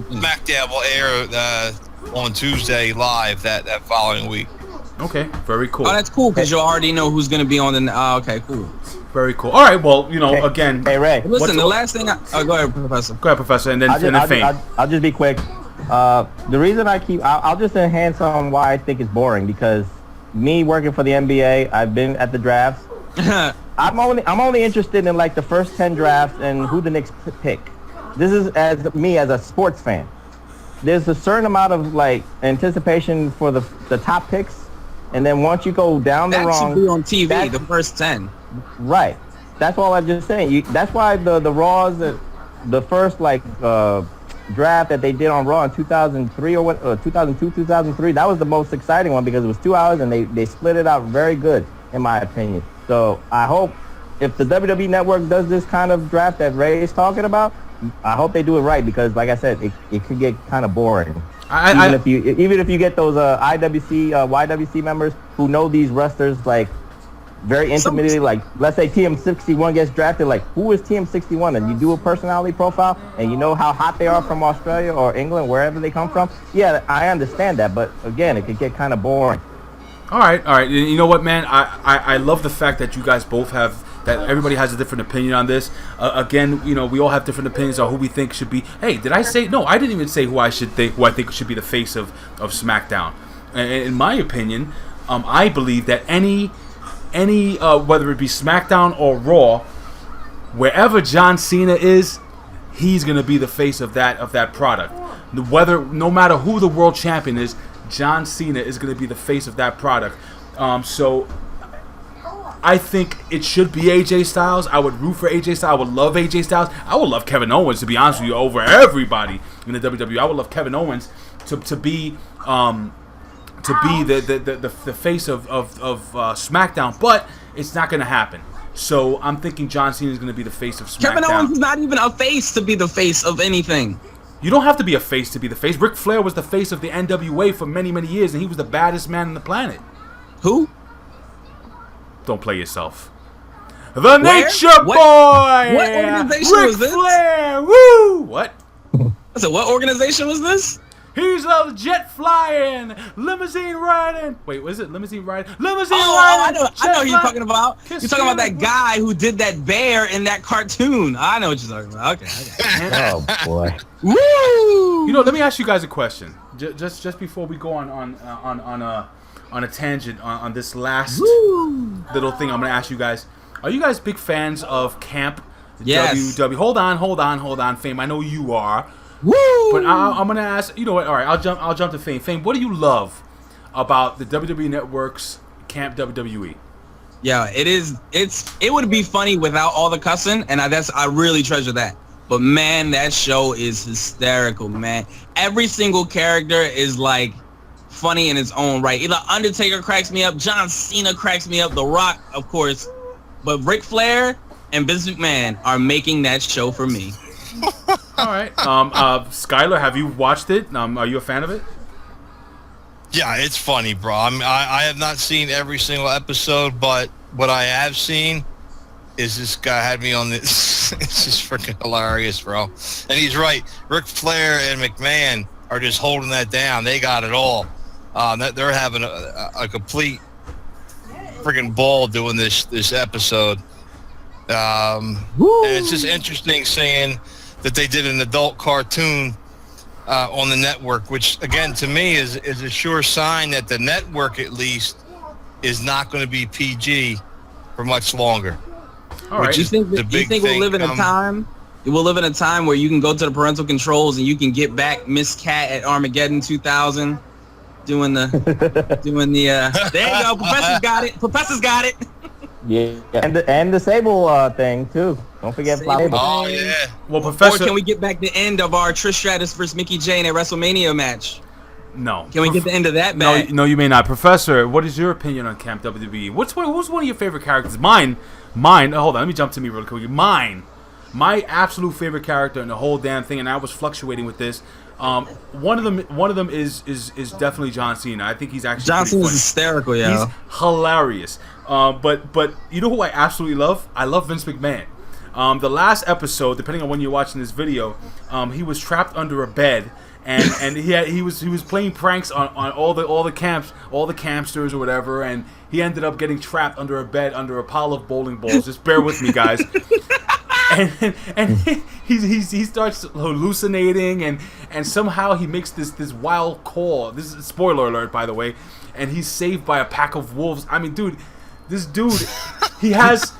Smackdown will air on Tuesday live that following week. Okay, very cool. Oh, that's cool because you already know who's going to be on the. Okay, cool. Very cool. All right, well, again. Hey, Ray. Listen, the last thing. Go ahead, Professor. Go ahead, Professor, and then Fame. I'll just be quick. The reason I'll just enhance on why I think it's boring because me working for the NBA, I've been at the drafts. I'm only interested in like the first 10 drafts and who the Knicks pick. This is as a sports fan. There's a certain amount of like anticipation for the top picks. And then once you go down the wrong... That should be on TV, the first 10. Right. That's all I'm just saying. That's why the Raws, the first draft that they did on Raw in 2003 or 2002, 2003, that was the most exciting one because it was 2 hours and they split it out very good, in my opinion. So I hope if the WWE Network does this kind of draft that Ray is talking about, I hope they do it right because, like I said, it could get kind of boring. Even if you get those YWC members who know these wrestlers like very intimately, like let's say TM61 gets drafted, like who is TM61? And you do a personality profile and you know how hot they are from Australia or England, wherever they come from. Yeah, I understand that, but again, it could get kind of boring. All right. You know what, man? I love the fact that you guys both have. That everybody has a different opinion on this. Again, we all have different opinions on who we think should be. Hey, did I say no? I didn't even say who I think should be the face of SmackDown. In my opinion, I believe that any whether it be SmackDown or Raw, wherever John Cena is, he's gonna be the face of that product. No matter who the world champion is, John Cena is gonna be the face of that product. So. I think it should be AJ Styles. I would root for AJ Styles. I would love AJ Styles. I would love Kevin Owens, to be honest with you, over everybody in the WWE. I would love Kevin Owens to be the face of SmackDown, but it's not going to happen. So I'm thinking John Cena is going to be the face of SmackDown. Kevin Owens is not even a face to be the face of anything. You don't have to be a face to be the face. Ric Flair was the face of the NWA for many, many years, and he was the baddest man on the planet. Who? Don't play yourself. The Nature Boy! What organization was this? Ric Flair! Woo! What? I said, what organization was this? He's a jet flying, limousine riding. Wait, was it limousine riding? Limousine riding! I know who you're talking about. You're talking about that guy who did that bear in that cartoon. I know what you're talking about. Okay. Oh, boy. Woo! Let me ask you guys a question. Just before we go on a tangent on this last little thing I'm going to ask you guys. Are you guys big fans of Camp Yes. WWE? Hold on, Fame. I know you are. Woo! But I'm going to ask, you know what? All right, I'll jump to Fame. Fame, what do you love about the WWE Network's Camp WWE? Yeah, it would be funny without all the cussing, and I really treasure that. But man, that show is hysterical, man. Every single character is like funny in its own right. Either Undertaker cracks me up, John Cena cracks me up, The Rock, of course, but Ric Flair and Vince McMahon are making that show for me. All right. Skylar, have you watched it? Are you a fan of it? Yeah, it's funny, bro. I have not seen every single episode, but what I have seen is this guy had me on this. It's just freaking hilarious, bro. And he's right. Ric Flair and McMahon are just holding that down. They got it all. They're having a complete freaking ball doing this episode. And it's just interesting seeing that they did an adult cartoon on the network, which again to me is a sure sign that the network at least is not going to be PG for much longer. All right. You think we'll live in a time? We'll live in a time where you can go to the parental controls and you can get back Miss Cat at Armageddon 2000, doing the there you go. Professor's got it. Yeah, and the Sable thing too. Don't forget Sable. Oh yeah. Well, Professor, or can we get back the end of our Trish Stratus versus Mickey Jane at WrestleMania match? No. Can we get the end of that match? No, you may not. Professor, what is your opinion on Camp WWE? Who's one of your favorite characters? Mine. Hold on, let me jump to me real quick. My absolute favorite character in the whole damn thing, and I was fluctuating with this. One of them is definitely John Cena. I think he's actually John Cena's funny. hysterical, yo. He's hilarious. But you know who I absolutely love? I love Vince McMahon. The last episode, depending on when you're watching this video, he was trapped under a bed, and he was playing pranks on all the campsters or whatever, and he ended up getting trapped under a bed under a pile of bowling balls. Just bear with me, guys. and he starts hallucinating, and somehow he makes this wild call. This is a spoiler alert, by the way, and he's saved by a pack of wolves. I mean, dude, this dude, he has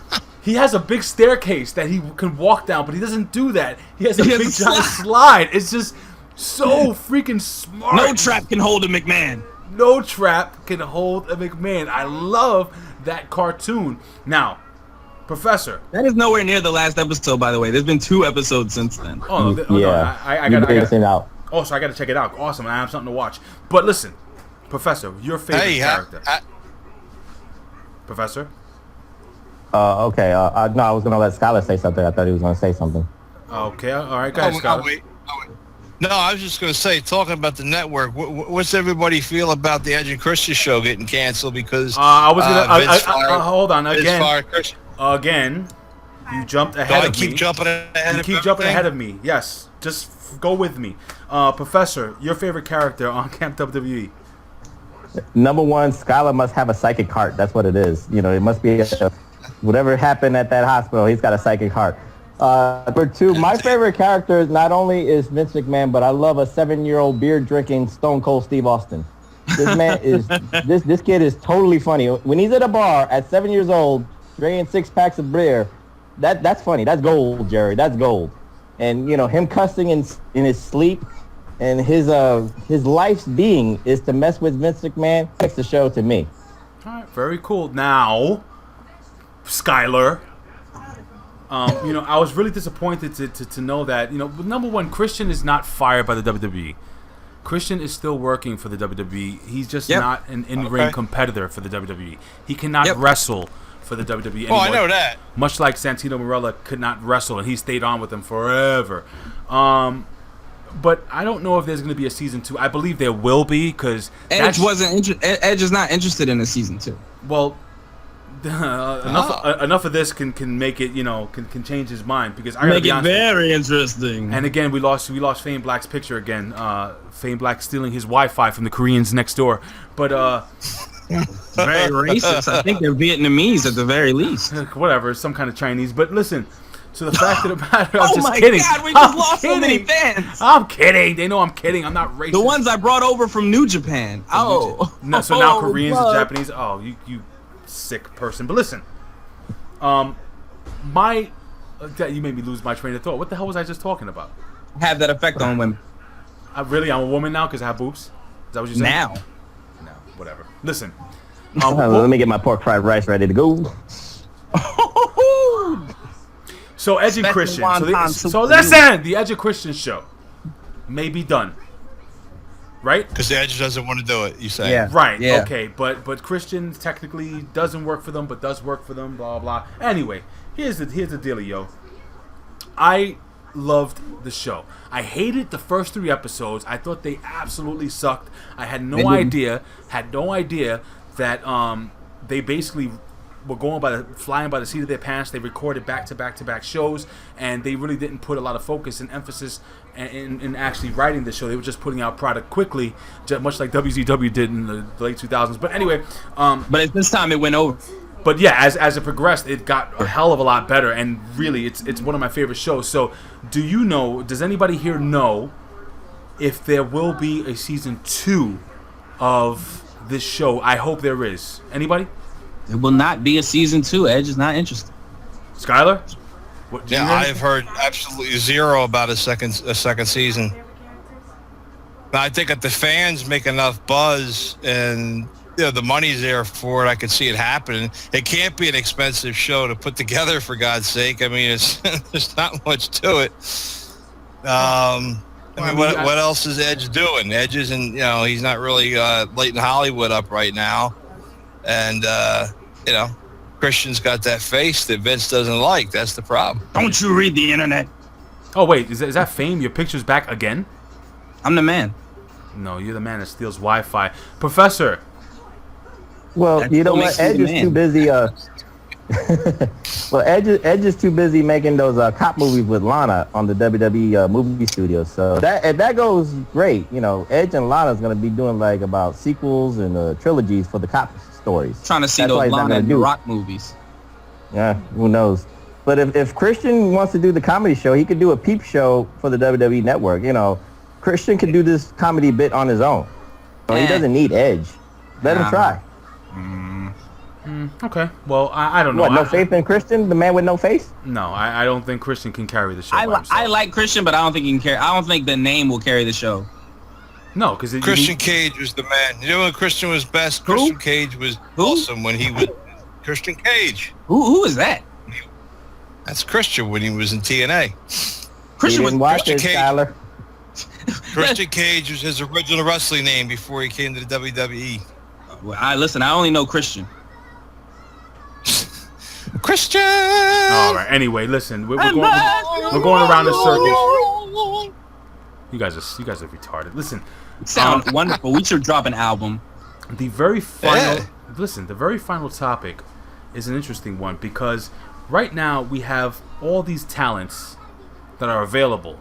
a big staircase that he can walk down, but he doesn't do that. He has a big giant slide. It's just so freaking smart. No trap can hold a McMahon. No trap can hold a McMahon. I love that cartoon. Now, Professor. That is nowhere near the last episode, by the way. There's been 2 episodes since then. Oh, yeah. No, I got it out. Oh, so I got to check it out. Awesome. I have something to watch. But listen, Professor, your favorite character. Professor? Okay. No, I was going to let Skylar say something. I thought he was going to say something. Okay. All right. Go ahead, Skylar. Wait. No, I was just going to say, talking about the network, what's everybody feel about the Edge and Christian show getting canceled because I was going to hold on again. You jumped ahead of me. Keep jumping ahead you keep jumping ahead of me. Yes. Just go with me. Professor, your favorite character on Camp WWE? Number 1, Skylar must have a psychic heart. That's what it is. You know, it must be whatever happened at that hospital. He's got a psychic heart. Number 2, my favorite character not only is Vince McMahon, but I love a 7-year-old beer drinking Stone Cold Steve Austin. This man is this kid is totally funny. When he's at a bar at 7 years old, drinking 6 packs of beer, that's funny. That's gold, Jerry. That's gold. And you know him cussing in his sleep, and his life's being is to mess with Vince McMahon. Makes the show to me. All right, very cool. Now, Skylar. I was really disappointed to know that, number 1, Christian is not fired by the WWE. Christian is still working for the WWE. He's just not an in-ring competitor for the WWE. He cannot wrestle for the WWE anymore. Oh, I know that. Much like Santino Marella could not wrestle, and he stayed on with them forever. But I don't know if there's going to be a season 2. I believe there will be, because Edge is not interested in a season 2. Well, enough of this can make it, can change his mind, because I make it very interesting. And again, we lost Fame Black's picture again. Fame Black stealing his Wi-Fi from the Koreans next door. But very racist. I think they're Vietnamese at the very least. Whatever, some kind of Chinese. But listen, to the fact of the matter, I'm oh just my kidding. God, we just lost so many fans. I'm kidding. They know I'm kidding. I'm not racist. The ones I brought over from New Japan. So now Koreans and Japanese. Oh, you sick person. But listen, you made me lose my train of thought. What the hell was I just talking about? Have that effect on women. I'm a woman now because I have boobs? Is that what you're saying? Now. No, whatever. Listen. Let me get my pork fried rice ready to go. So Edge and Christian. So listen, the Edge and Christian show may be done. Right? Because the Edge doesn't want to do it, you say. Yeah. Right, yeah. Okay. But Christian technically doesn't work for them, but does work for them, blah, blah. Anyway, here's the dealio. I loved the show. I hated the first 3 episodes. I thought they absolutely sucked. I had no idea that they basically were flying by the seat of their pants. They recorded back-to-back shows, and they really didn't put a lot of focus and emphasis in actually writing the show. They were just putting out product quickly, much like WCW did in the late 2000s. But anyway, but at this time it went over. But yeah, as it progressed, it got a hell of a lot better, and really, it's one of my favorite shows. So, does anybody here know if there will be a season 2 of this show? I hope there is. Anybody? There will not be a season 2. Edge is not interested. Skylar? I've heard absolutely zero about a second season. Now, I think if the fans make enough buzz and the money's there for it, I could see it happening. It can't be an expensive show to put together, for God's sake. I mean, there's not much to it. What else is Edge doing? Edge isn't, he's not really lighting Hollywood up right now. And, Christian's got that face that Vince doesn't like. That's the problem. Don't you read the internet? Oh, wait, is that Fame? Your picture's back again? I'm the man. No, you're the man that steals Wi-Fi. Professor. Well, That's you know what what? makes you Edge the is man. too busy. Well, Edge is too busy making those cop movies with Lana on the WWE movie studio. So if that goes great, Edge and Lana's going to be doing like about sequels and trilogies for the cop stories. Trying to see That's why those he's not Lana gonna and do The it. Rock movies. Yeah, who knows? But if Christian wants to do the comedy show, he could do a peep show for the WWE Network. Christian can do this comedy bit on his own. So he doesn't need Edge. Let him try. Okay. Well, I don't know. What, no faith in Christian? The man with no face? No, I don't think Christian can carry the show by himself. I like Christian, but I don't think he can carry. I don't think the name will carry the show. No, because Christian Cage was the man. You know when Christian was best? Christian Cage was awesome when he was Christian Cage. Who is that? That's Christian when he was in TNA. Christian was Christian Cage. Tyler. Christian Cage was his original wrestling name before he came to the WWE. Well, I only know Christian. Christian. All right. Anyway, listen, we're going around in circles. You guys are retarded. Listen, Sound wonderful. We should drop an album. the very final topic is an interesting one because right now we have all these talents that are available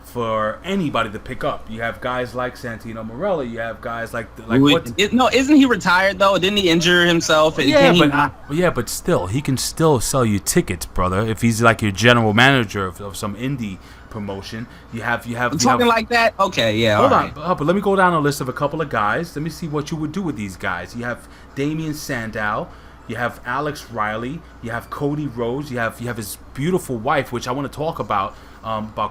for anybody to pick up. You have guys like Santino Marella. You have guys like isn't he retired though? Didn't he injure himself? But still, he can still sell you tickets, brother. If he's like your general manager of some indie promotion, you have like that. Okay, yeah. Hold on, but let me go down a list of a couple of guys. Let me see what you would do with these guys. You have Damian Sandow. You have Alex Riley. You have Cody Rhodes. You have his beautiful wife, which I want to talk about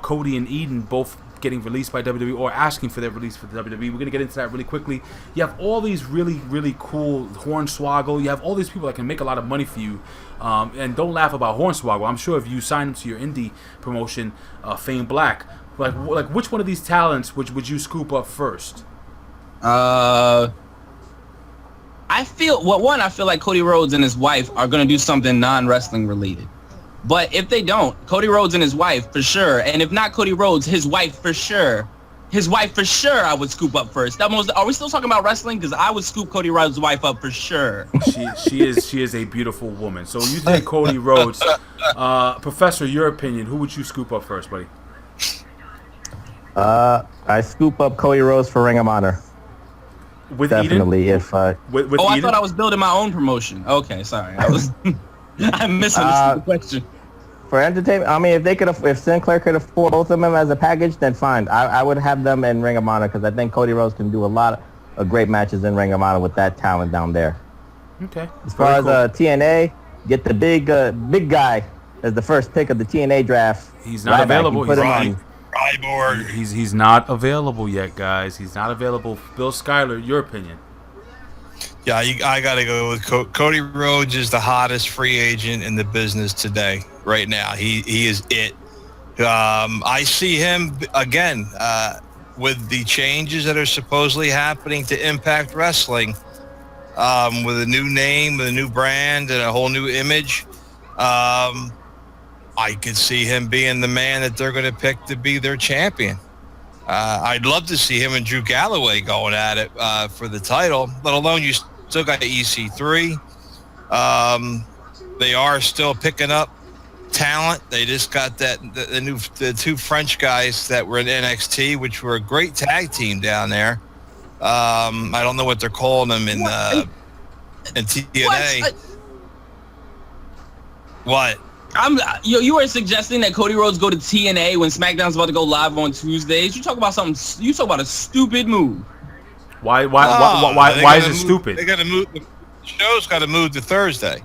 Cody and Eden both getting released by WWE or asking for their release for the WWE. We're going to get into that really quickly. You have all these really, really cool Hornswoggle. You have all these people that can make a lot of money for you. And don't laugh about Hornswoggle. I'm sure if you sign him to your indie promotion, Fame Black, like which one of these talents would you scoop up first? I feel like Cody Rhodes and his wife are going to do something non-wrestling related. But if they don't, Cody Rhodes and his wife for sure. And if not Cody Rhodes, his wife for sure. I would scoop up first. Are we still talking about wrestling? Because I would scoop Cody Rhodes' wife up for sure. She is a beautiful woman. So you think Cody Rhodes, Professor, your opinion, who would you scoop up first, buddy? I scoop up Cody Rhodes for Ring of Honor. With Definitely, Eden? if with I Eden? thought I was building my own promotion. Okay, sorry. I misunderstood the question. For entertainment, I mean, if Sinclair could afford both of them as a package, then fine. I would have them in Ring of Honor because I think Cody Rhodes can do a lot of great matches in Ring of Honor with that talent down there. Okay. As far as TNA, get the big guy as the first pick of the TNA draft. He's not available. Ryborg. He's not available yet, guys. He's not available. Bill Schuyler, your opinion? Yeah, I got to go with Cody Rhodes is the hottest free agent in the business today, right now. He is it. I see him, again, with the changes that are supposedly happening to Impact Wrestling, with a new name, with a new brand, and a whole new image. I could see him being the man that they're going to pick to be their champion. I'd love to see him and Drew Galloway going at it for the title, let alone you still got EC3. They are still picking up talent. They just got the two French guys that were in NXT, which were a great tag team down there. I don't know what they're calling them in TNA. What? You were suggesting that Cody Rhodes go to TNA when SmackDown's about to go live on Tuesdays. You talk about something. You talk about a stupid move. Why is it stupid? They got to move. The show's got to move to Thursday.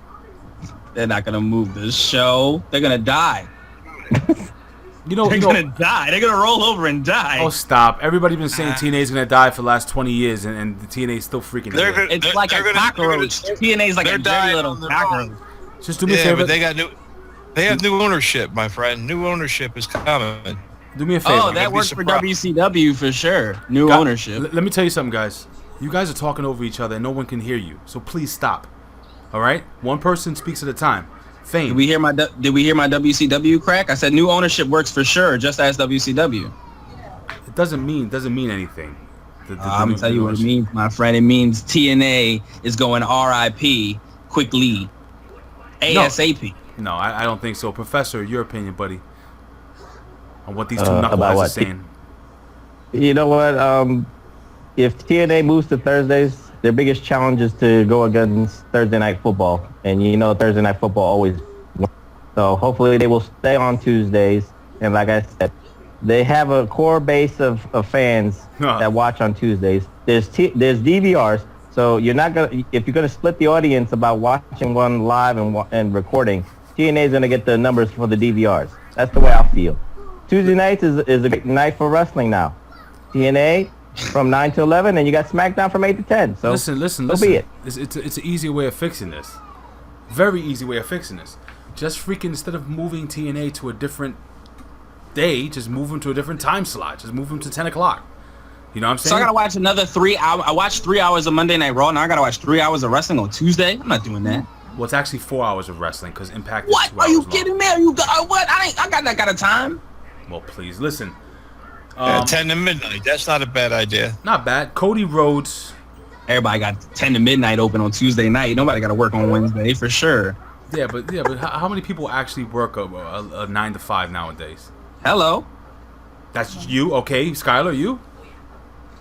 They're not gonna move the show. They're gonna die. They're gonna die. They're gonna roll over and die. Oh, stop! Everybody's been saying TNA's gonna die for the last 20 years, and the TNA's still freaking. It's like a cockroach. TNA's like a dirty little cockroach. Just do me a favor. But they have new ownership, my friend. New ownership is coming. Do me a favor. Oh, that works for WCW for sure. New ownership. Let me tell you something, guys. You guys are talking over each other, and no one can hear you. So please stop. All right, one person speaks at a time. Fame. Did we hear my WCW crack? I said new ownership works for sure. Just as WCW. It doesn't mean anything. I'm gonna tell you what it means, my friend. It means TNA is going RIP quickly, ASAP. No, I don't think so. Professor, your opinion, buddy, on what these two knuckleheads are saying. You know what? If TNA moves to Thursdays, their biggest challenge is to go against Thursday Night Football. And Thursday Night Football always wins. So hopefully they will stay on Tuesdays. And like I said, they have a core base of fans that watch on Tuesdays. There's DVRs. So you're not going to, if you're going to split the audience about watching one live and recording, TNA is going to get the numbers for the DVRs. That's the way I feel. Tuesday nights is a great night for wrestling now. TNA from 9 to 11, and you got SmackDown from 8 to 10. So listen. Be it. It's an easy way of fixing this. Very easy way of fixing this. Just freaking, instead of moving TNA to a different day, just move them to a different time slot. Just move them to 10 o'clock. You know what I'm saying? So I gotta watch another 3 hours. I watched 3 hours of Monday Night Raw. Now I gotta watch 3 hours of wrestling on Tuesday. I'm not doing that. Well, it's actually 4 hours of wrestling because Impact is 2 hours long. What? Are you kidding me? You got what? I got that kind of time. Well, please listen. 10 to midnight. That's not a bad idea. Not bad. Cody Rhodes. Everybody got 10 to midnight open on Tuesday night. Nobody got to work on Wednesday for sure. Yeah, but how many people actually work a 9 to 5 nowadays? Hello. That's you, okay? Skylar, you?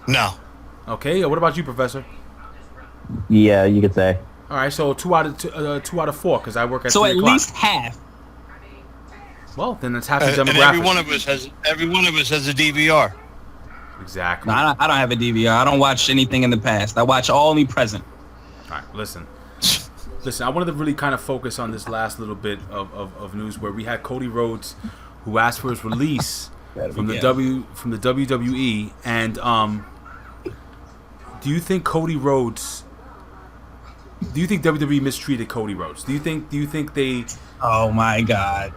No. Okay. What about you, Professor? Yeah, you could say. All right, so 2 out of 4 because I work at. So 3 at o'clock. least half. Well, then that's half the demographic. And every one of us has a DVR. Exactly. No, I don't have a DVR. I don't watch anything in the past. I watch only present. All right, listen. I wanted to really kind of focus on this last little bit of news where we had Cody Rhodes, who asked for his release from the WWE, and do you think WWE mistreated Cody Rhodes? Do you think they? Oh my God.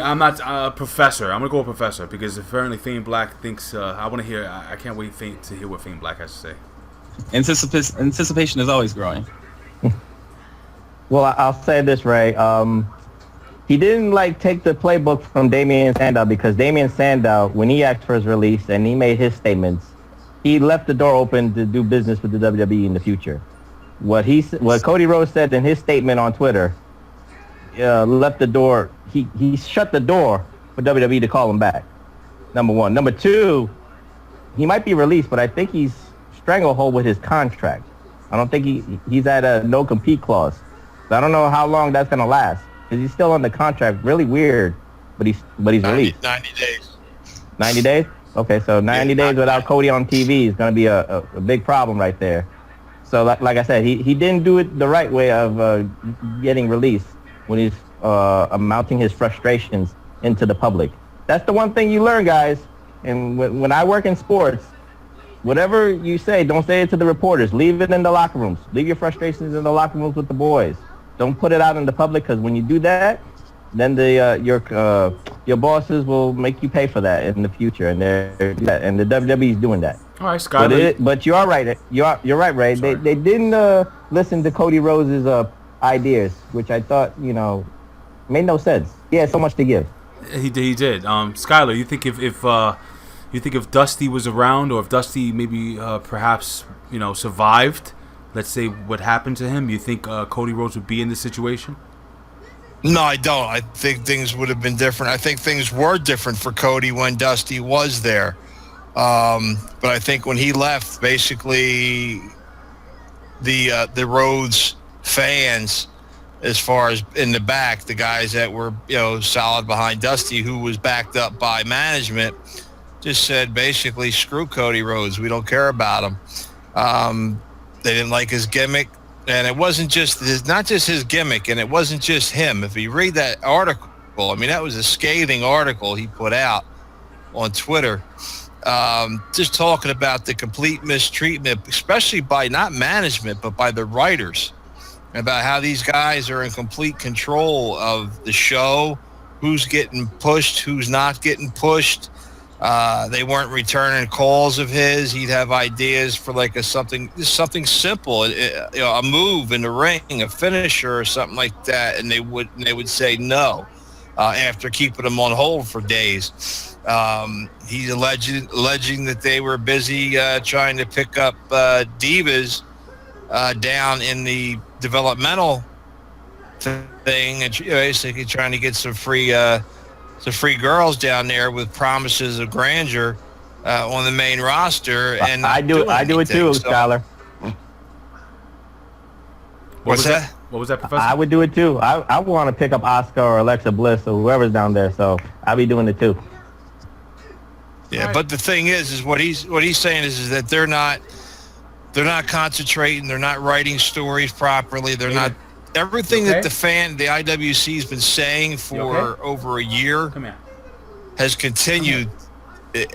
I'm not Professor. I'm gonna go with Professor because apparently Fame Black thinks. I want to hear. I can't wait to hear what Fame Black has to say. Anticipation is always growing. Well, I'll say this, Ray. He didn't take the playbook from Damian Sandow because Damian Sandow, when he asked for his release and he made his statements, he left the door open to do business with the WWE in the future. What Cody Rhodes said in his statement on Twitter left the door. He shut the door for WWE to call him back. Number one. Number two, he might be released, but I think he's stranglehold with his contract. I don't think he's at a no compete clause. So I don't know how long that's gonna last because he's still under contract. Really weird, but he's released. 90 days. 90 days? Okay, so 90 days without Cody on TV is gonna be a big problem right there. So like I said, he didn't do it the right way of getting released when he's mounting his frustrations into the public. That's the one thing you learn, guys. And when I work in sports, whatever you say, don't say it to the reporters. Leave it in the locker rooms. Leave your frustrations in the locker rooms with the boys. Don't put it out in the public because when you do that, then your bosses will make you pay for that in the future, and the WWE is doing that. All right, Scott. But you are right. You're right, Ray. Sorry. They didn't listen to Cody Rhodes' ideas, which I thought Made no sense. He had so much to give. He did. Skylar, you think if Dusty was around, or if Dusty maybe perhaps survived, let's say what happened to him, you think Cody Rhodes would be in this situation? No, I don't. I think things would have been different. I think things were different for Cody when Dusty was there. But I think when he left, basically the Rhodes fans, as far as in the back, the guys that were solid behind Dusty, who was backed up by management, just said basically, screw Cody Rhodes. We don't care about him. They didn't like his gimmick, and it wasn't not just his gimmick, and it wasn't just him. If you read that article, I mean, that was a scathing article he put out on Twitter, just talking about the complete mistreatment, especially by not management, but by the writers, about how these guys are in complete control of the show, who's getting pushed, who's not getting pushed. They weren't returning calls of his. He'd have ideas for like something simple, a move in the ring, a finisher or something like that, and they would say no after keeping him on hold for days. He's alleging that they were busy trying to pick up divas down in the developmental thing, and basically trying to get some free girls down there with promises of grandeur on the main roster. And I do it too, Skylar. What's that? What was that, Professor? I would do it too. I want to pick up Oscar or Alexa Bliss or whoever's down there, so I'll be doing it too. Yeah, but the thing is what he's saying is that they're not concentrating, they're not writing stories properly, they're not everything that the IWC has been saying for over a year has continued,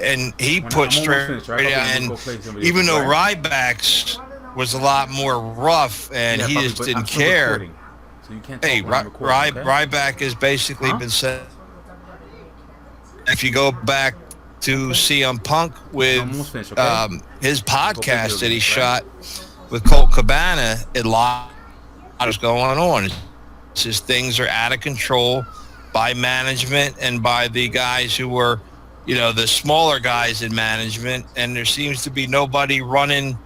and he put straight out. And even though Ryback's was a lot more rough, and he just didn't care. So you can't hey, Ryback has basically been said. If you go back to CM Punk with his podcast that he shot with Colt Cabana, a lot is going on. It's just things are out of control by management and by the guys who were, the smaller guys in management, and there seems to be nobody running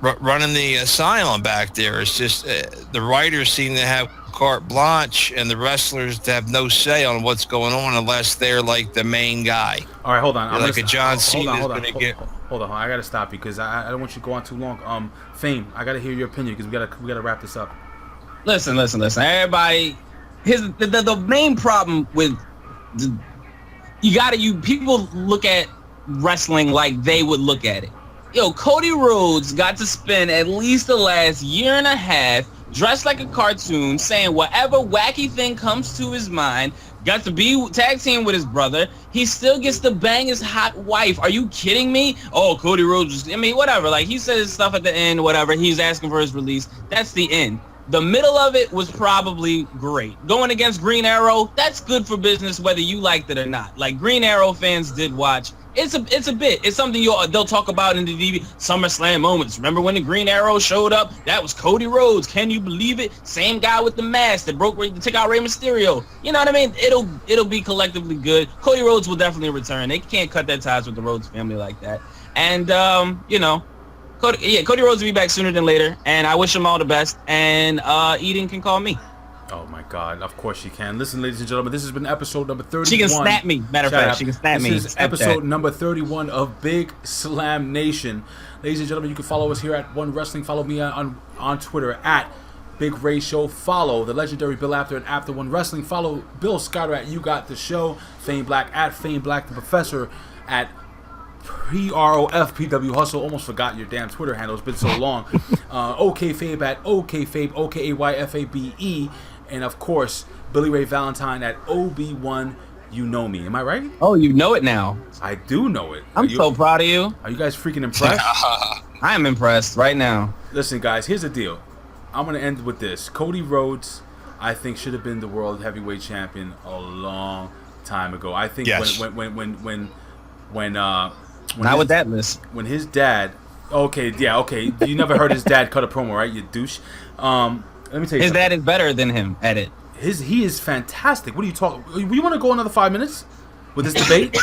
the asylum back there. It's just the writers seem to have carte blanche, and the wrestlers have no say on what's going on unless they're like the main guy. All right, hold on. I'm like a John Cena. Hold on. I gotta stop you because I don't want you to go on too long. Fame, I gotta hear your opinion because we gotta wrap this up. Listen. Everybody, the main problem with people look at wrestling like they would look at it. Cody Rhodes got to spend at least the last year and a half dressed like a cartoon, saying whatever wacky thing comes to his mind, got to be tag team with his brother. He still gets to bang his hot wife. Are you kidding me? Oh, Cody Rhodes, whatever. Like, he said his stuff at the end, whatever. He's asking for his release. That's the end. The middle of it was probably great. Going against Green Arrow, that's good for business whether you liked it or not. Like, Green Arrow fans did watch. It's a bit. It's something they'll talk about in the DVD SummerSlam moments. Remember when the Green Arrow showed up? That was Cody Rhodes. Can you believe it? Same guy with the mask that took out Rey Mysterio. You know what I mean? It'll be collectively good. Cody Rhodes will definitely return. They can't cut their ties with the Rhodes family like that. And Cody Rhodes will be back sooner than later. And I wish him all the best. And Eden can call me. Oh my God! Of course she can. Listen, ladies and gentlemen, this has been episode number 31. She can snap me. Matter of fact, she can snap me. This is episode number 31 of Big Slam Nation. Ladies and gentlemen, you can follow us here at One Wrestling. Follow me on Twitter at Big Ray Show. Follow the legendary Bill Apter and After One Wrestling. Follow Bill Skyler at You Got the Show. Fame Black at Fame Black. The Professor at PROFPW Hustle. Almost forgot your damn Twitter handle. It's been so long. OKFabe at OKFabe, OKAYFABE. And of course, Billy Ray Valentine at OB1 You Know Me. Am I right? Oh, you know it now. I do know it. I'm so proud of you. Are you guys freaking impressed? I am impressed right now. Listen, guys, here's the deal. I'm going to end with this. Cody Rhodes, I think, should have been the world heavyweight champion a long time ago. I think when not with that list. When his dad, okay, you never heard his dad cut a promo, right? You douche. Let me tell you His something. dad is better than him at it. He is fantastic. What are you talking? You want to go another 5 minutes with this debate?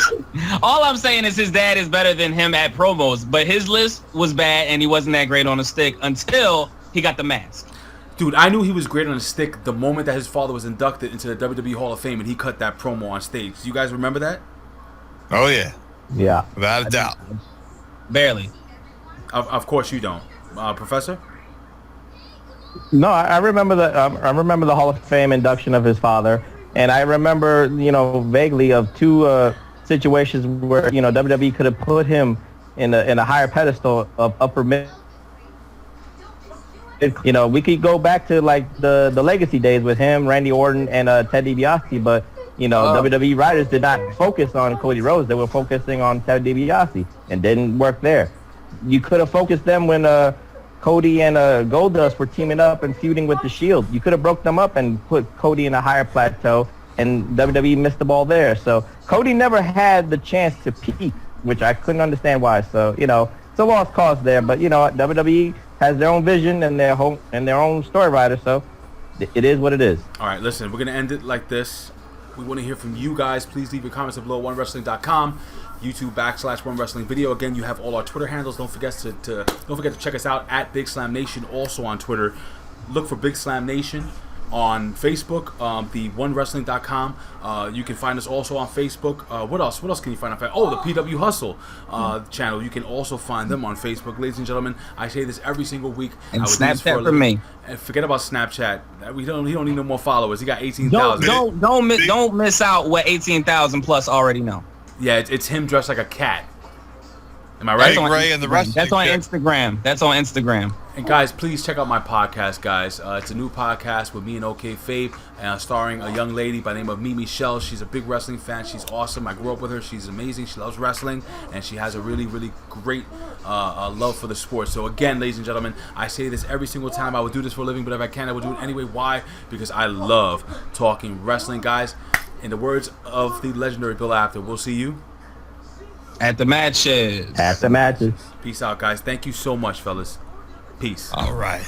All I'm saying is his dad is better than him at promos, but his list was bad and he wasn't that great on a stick until he got the mask. Dude, I knew he was great on a stick the moment that his father was inducted into the WWE Hall of Fame and he cut that promo on stage. You guys remember that? Oh yeah, Yeah. without a doubt. Barely. Of course you don't, Professor. No, I remember the Hall of Fame induction of his father, and I remember, vaguely of two situations where, WWE could have put him in a higher pedestal of upper mid. We could go back to like the legacy days with him, Randy Orton, and Ted DiBiase, but WWE writers did not focus on Cody Rhodes. They were focusing on Ted DiBiase, and didn't work there. You could have focused them when Cody and Goldust were teaming up and feuding with the Shield. You could have broke them up and put Cody in a higher plateau, and WWE missed the ball there. So Cody never had the chance to peak, which I couldn't understand why. So it's a lost cause there. But WWE has their own vision and their own story writer. So it is what it is. All right, listen, we're gonna end it like this. We want to hear from you guys. Please leave your comments below. OneWrestling.com. YouTube/OneWrestlingVideo. Again, you have all our Twitter handles. Don't forget to check us out at Big Slam Nation, also on Twitter. Look for Big Slam Nation on Facebook, the OneWrestling.com. You can find us also on Facebook. What else can you find on Facebook? Oh, the PW Hustle channel. You can also find them on Facebook. Ladies and gentlemen, I say this every single week. And I would do this Snapchat a for me. And forget about Snapchat. He don't need no more followers. He got 18,000. Don't miss out what 18,000 plus already know. Yeah, it's him dressed like a cat. Am I right? Big Ray and the rest. That's on Instagram. That's on Instagram. And guys, please check out my podcast, guys. It's a new podcast with me and OK Fabe, starring a young lady by the name of Mimi Shell. She's a big wrestling fan. She's awesome. I grew up with her. She's amazing. She loves wrestling, and she has a really, really great love for the sport. So again, ladies and gentlemen, I say this every single time. I would do this for a living, but if I can, I would do it anyway. Why? Because I love talking wrestling, guys. In the words of the legendary Bill Apter, we'll see you At the matches. At the matches. Peace out, guys. Thank you so much, fellas. Peace. All right.